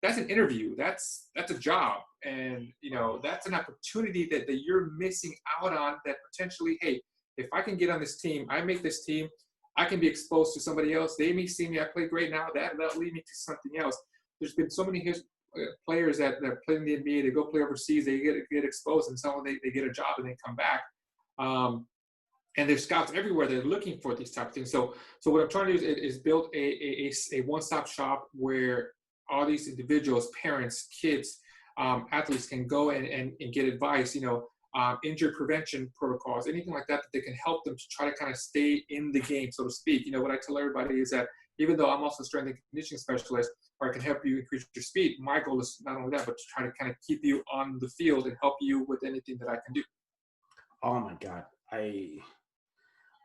that's an interview. That's a job. And, that's an opportunity that you're missing out on, that potentially, hey, if I can get on this team, I make this team, I can be exposed to somebody else. They may see me, I play great now, that'll lead me to something else. There's been so many players that play in the NBA, they go play overseas, they get exposed, and someone they get a job and they come back. And there's scouts everywhere. They're looking for these type of things. So what I'm trying to do is build a one-stop shop where all these individuals, parents, kids, athletes can go and get advice, injury prevention protocols, anything like that they can help them to try to kind of stay in the game, so to speak. What I tell everybody is that even though I'm also a strength and conditioning specialist, or I can help you increase your speed, my goal is not only that, but to try to kind of keep you on the field and help you with anything that I can do. Oh my God.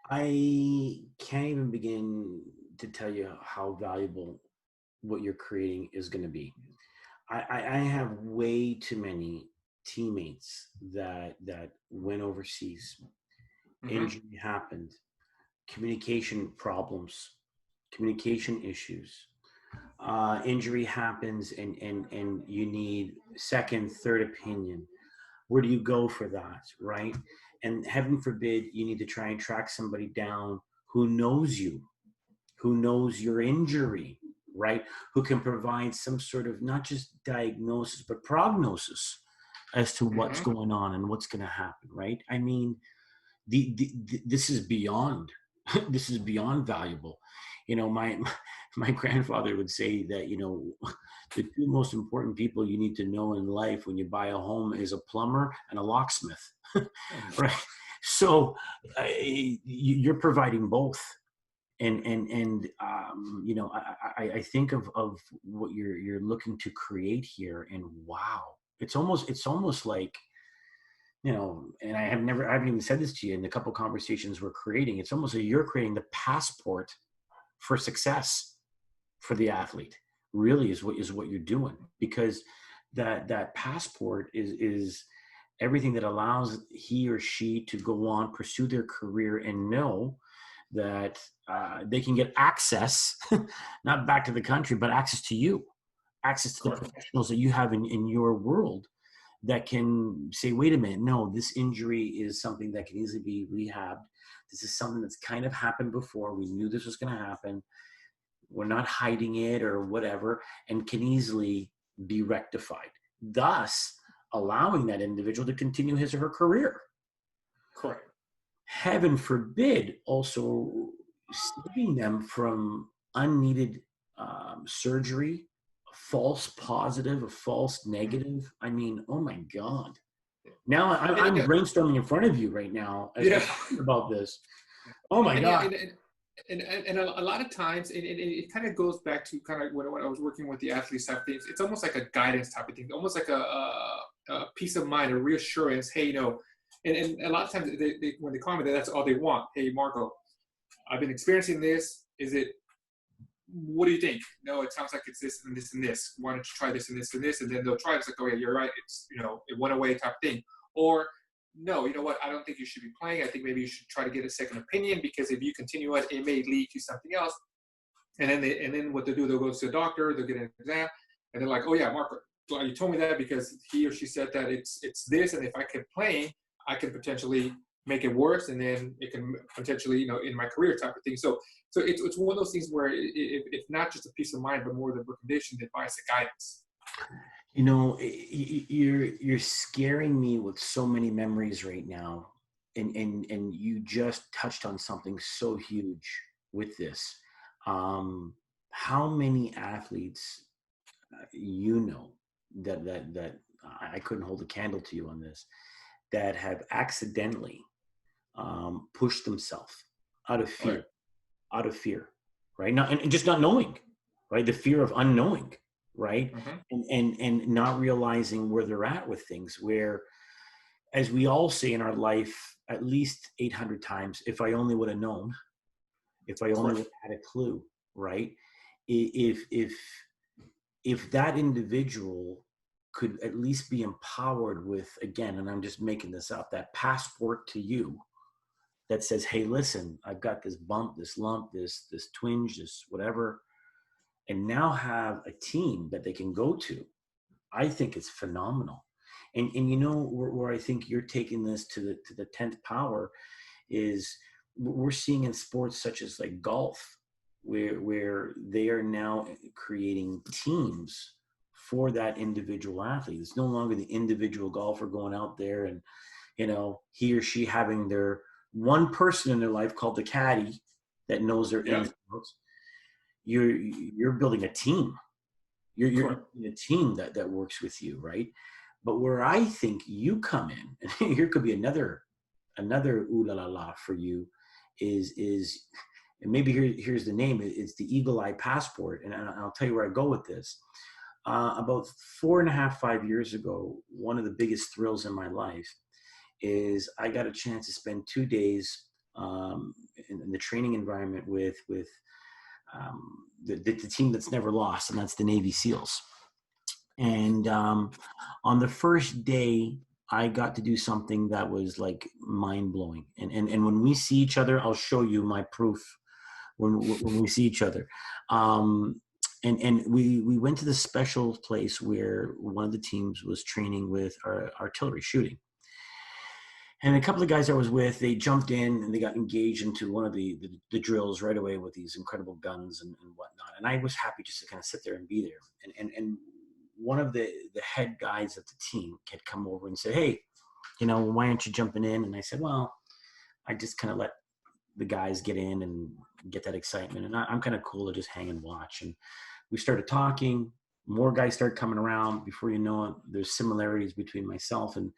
I can't even begin to tell you how valuable what you're creating is going to be. I have way too many teammates that went overseas. Mm-hmm. Injury happened, communication problems, communication issues. Injury happens, and you need second, third opinion. Where do you go for that, right? And heaven forbid you need to try and track somebody down who knows you, who knows your injury, right? Who can provide some sort of not just diagnosis, but prognosis as to what's Mm-hmm. going on and what's going to happen, right? I mean, this is beyond, this is beyond valuable. My grandfather would say that, the two most important people you need to know in life when you buy a home is a plumber and a locksmith, right? So you're providing both. And I think of what you're looking to create here, and wow, it's almost like, and I haven't even said this to you in the couple conversations we're creating. It's almost like you're creating the passport for success for the athlete. Really is what you're doing, because that passport is everything that allows he or she to go on, pursue their career, and know that they can get access, not back to the country, but access to you, access to the professionals that you have in your world, that can say, wait a minute, no, this injury is something that can easily be rehabbed. This is something that's kind of happened before. We knew this was going to happen. We're not hiding it or whatever, and can easily be rectified, thus allowing that individual to continue his or her career. Correct. Heaven forbid, also saving them from unneeded surgery, false positive, a false Mhm. negative. I mean, oh my God. Now And, I'm brainstorming in front of you right now as yeah. we're talking about this. Oh my Yeah, God. and a lot of times, and it kind of goes back to kind of when I was working with the athletes type of things. It's almost like a guidance type of thing, almost like a peace of mind, a reassurance. Hey, and a lot of times when they call me, that's all they want. Hey, Marco, I've been experiencing this. Is it? What do you think? No, it sounds like it's this and this and this. Why don't you try this and this and this? And then they'll try it. It's like, oh yeah, you're right. It's, it went away type thing. Or no, you know what? I don't think you should be playing. I think maybe you should try to get a second opinion, because if you continue it may lead to something else. And then what they do, they'll go to the doctor, they'll get an exam, and they're like, oh yeah, Marco, you told me that because he or she said that it's this, and if I keep playing, I can potentially make it worse, and then it can potentially, in my career type of thing. So it's one of those things where it's not just a peace of mind, but more the recommendation, the advice, the guidance. You're scaring me with so many memories right now, and you just touched on something so huge with this. How many athletes that I couldn't hold a candle to you on this, that have accidentally pushed themselves out of Oh yeah. fear, right? Not and just not knowing, right? The fear of unknowing, right? Mm-hmm. And not realizing where they're at with things. Where, as we all say in our life, at least 800 times, if I only would have known, if I only would Correct. have had a clue, right? If that individual could at least be empowered with, again, and I'm just making this up, that passport to you that says, hey, listen, I've got this bump, this lump, this twinge, this whatever, and now have a team that they can go to. I think it's phenomenal. And where I think you're taking this to the 10th power is, we're seeing in sports such as like golf, where they are now creating teams for that individual athlete. It's no longer the individual golfer going out there and he or she having their one person in their life called the caddy that knows their Yeah. ins and outs. You're building a team. You're Correct. building a team that works with you, right? But where I think you come in, and here could be another ooh la la la for you, is and maybe here's the name. It's the Eagle Eye Passport, and I'll tell you where I go with this. About 4.5, 5 years ago, one of the biggest thrills in my life is I got a chance to spend 2 days in the training environment with the team that's never lost, and that's the Navy SEALs. And on the first day, I got to do something that was like mind blowing. And when we see each other, I'll show you my proof when we see each other. And we went to this special place where one of the teams was training with artillery shooting. And a couple of guys I was with, they jumped in and they got engaged into one of the drills right away with these incredible guns and whatnot. And I was happy just to kind of sit there and be there. And one of the head guys of the team had come over and said, hey, why aren't you jumping in? And I said, well, I just kind of let the guys get in and get that excitement. And I'm kind of cool to just hang and watch. And we started talking. More guys started coming around. Before you know it, there's similarities between myself and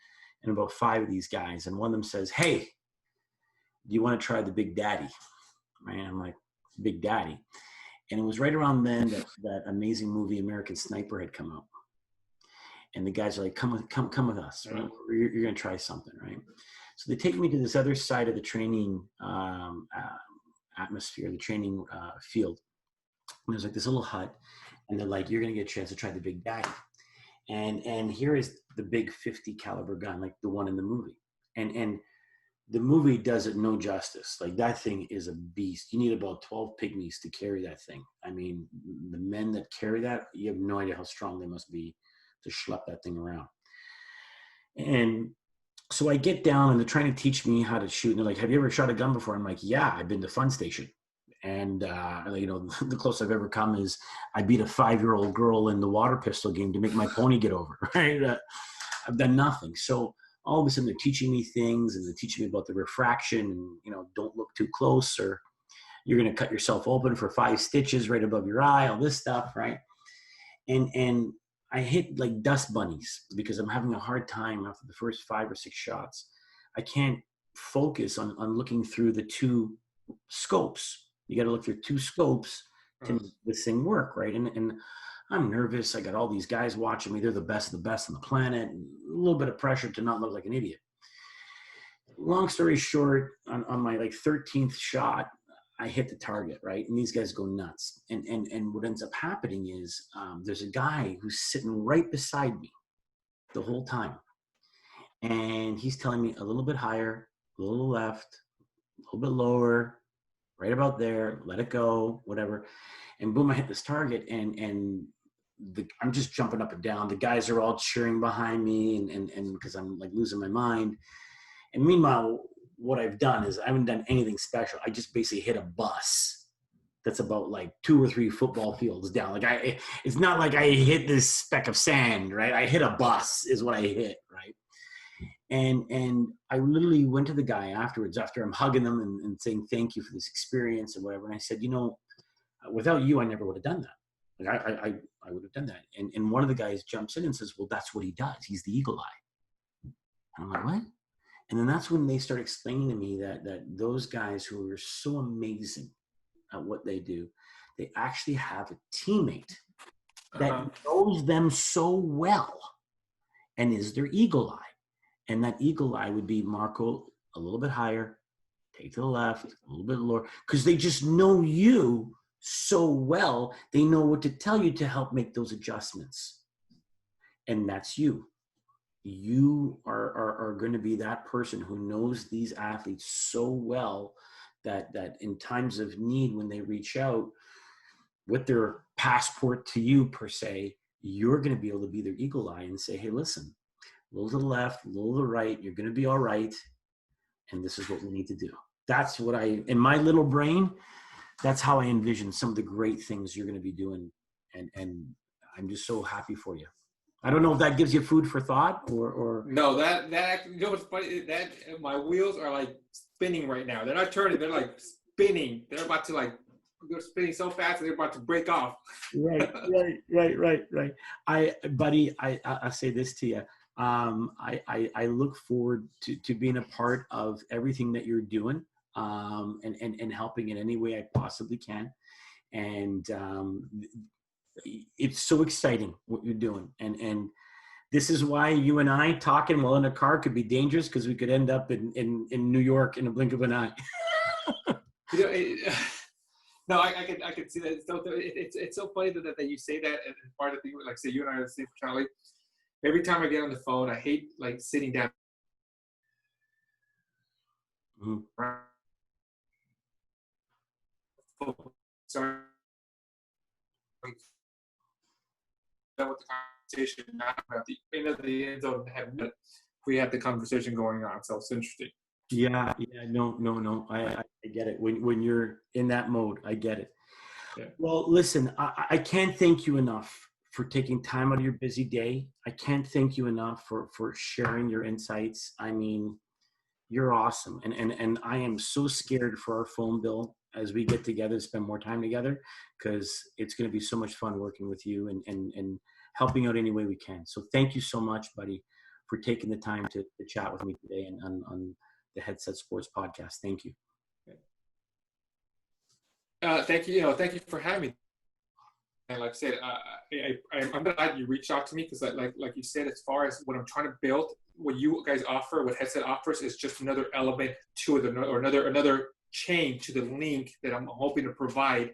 about 5 of these guys. And one of them says, hey, do you want to try the Big Daddy? Right? I'm like, Big Daddy. And it was right around then that amazing movie American Sniper had come out. And the guys are like, come with us. Right? You're going to try something, right? So they take me to this other side of the training atmosphere, the training field. And there's like this little hut. And they're like, you're going to get a chance to try the Big Daddy. And here is the big 50 caliber gun, like the one in the movie. And the movie does it no justice. Like, that thing is a beast. You need about 12 pygmies to carry that thing. I mean, the men that carry that, you have no idea how strong they must be to schlep that thing around. And so I get down and they're trying to teach me how to shoot. And they're like, have you ever shot a gun before? I'm like, yeah, I've been to Fun Station. And, the closest I've ever come is I beat a 5-year-old girl in the water pistol game to make my pony get over, right? I've done nothing. So all of a sudden they're teaching me things, and they're teaching me about the refraction and, don't look too close or you're going to cut yourself open for 5 stitches right above your eye, all this stuff, right? and I hit like dust bunnies because I'm having a hard time after the first 5 or 6 shots. I can't focus on looking through the 2 scopes. You got to look through 2 scopes to make this thing work, right? And I'm nervous. I got all these guys watching me. They're the best of the best on the planet. A little bit of pressure to not look like an idiot. Long story short, on my like 13th shot, I hit the target, right? And these guys go nuts. And what ends up happening is there's a guy who's sitting right beside me the whole time. And he's telling me a little bit higher, a little left, a little bit lower, right about there, let it go, whatever. And boom, I hit this target, and I'm just jumping up and down. The guys are all cheering behind me, and because I'm like losing my mind. And meanwhile, what I've done is I haven't done anything special. I just basically hit a bus that's about like 2 or 3 football fields down. Like it's not like I hit this speck of sand, right? I hit a bus is what I hit, right? And I literally went to the guy afterwards, after I'm hugging them and saying thank you for this experience and whatever. And I said, you know, without you, I never would have done that. Like I would have done that. And one of the guys jumps in and says, well, that's what he does. He's the eagle eye. And I'm like, what? And then that's when they start explaining to me that those guys who are so amazing at what they do, they actually have a teammate that knows them so well and is their eagle eye. And that eagle eye would be Marcco a little bit higher, take to the left, a little bit lower, because they just know you so well. They know what to tell you to help make those adjustments. And that's you. You are going to be that person who knows these athletes so well that in times of need, when they reach out with their passport to you per se, you're going to be able to be their eagle eye and say, hey, listen, a little to the left, a little to the right, you're going to be all right. And this is what we need to do. That's what in my little brain, that's how I envision some of the great things you're going to be doing. And I'm just so happy for you. I don't know if that gives you food for thought or no, that you know what's funny, that my wheels are like spinning right now. They're not turning, they're like spinning. They're about to like, they're spinning so fast they're about to break off. Right. I say this to you. I look forward to being a part of everything that you're doing, and helping in any way I possibly can. And it's so exciting what you're doing. And this is why you and I talking while in a car could be dangerous, because we could end up in New York in a blink of an eye. You know, no, I could see that. So it's so funny that you say that. And part of the thing, like say you and I are the same personality. Every time I get on the phone, I hate like sitting down. Mm-hmm. Sorry. With the conversation, not about the end of the end zone. We had the conversation going on, so it's interesting. Yeah, no. I get it. When you're in that mode, I get it. Yeah. Well, listen, I can't thank you enough for taking time out of your busy day. I can't thank you enough for sharing your insights. I mean, you're awesome. And I am so scared for our phone bill as we get together, spend more time together, because it's going to be so much fun working with you and helping out any way we can. So thank you so much, buddy, for taking the time to chat with me today and on the Headset Sports podcast. Thank you. Thank you. Thank you for having me. And like I said, I'm glad you reached out to me, because like you said, as far as what I'm trying to build, what you guys offer, what Headset offers, is just another element to it, or another chain to the link that I'm hoping to provide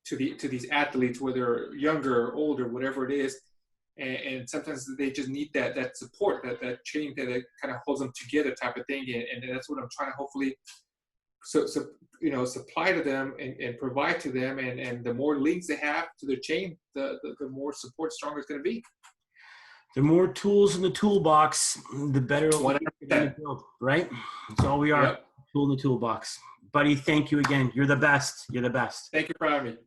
to these athletes, whether younger or older, whatever it is. And sometimes they just need that support, that chain that kind of holds them together, type of thing. And that's what I'm trying to hopefully supply to them and provide to them. And the more links they have to their chain, the more support stronger it's going to be. The more tools in the toolbox, the better it'll be, right? That's all we are. Yep. Tool in the toolbox. Buddy, thank you again. You're the best. You're the best. Thank you for having me.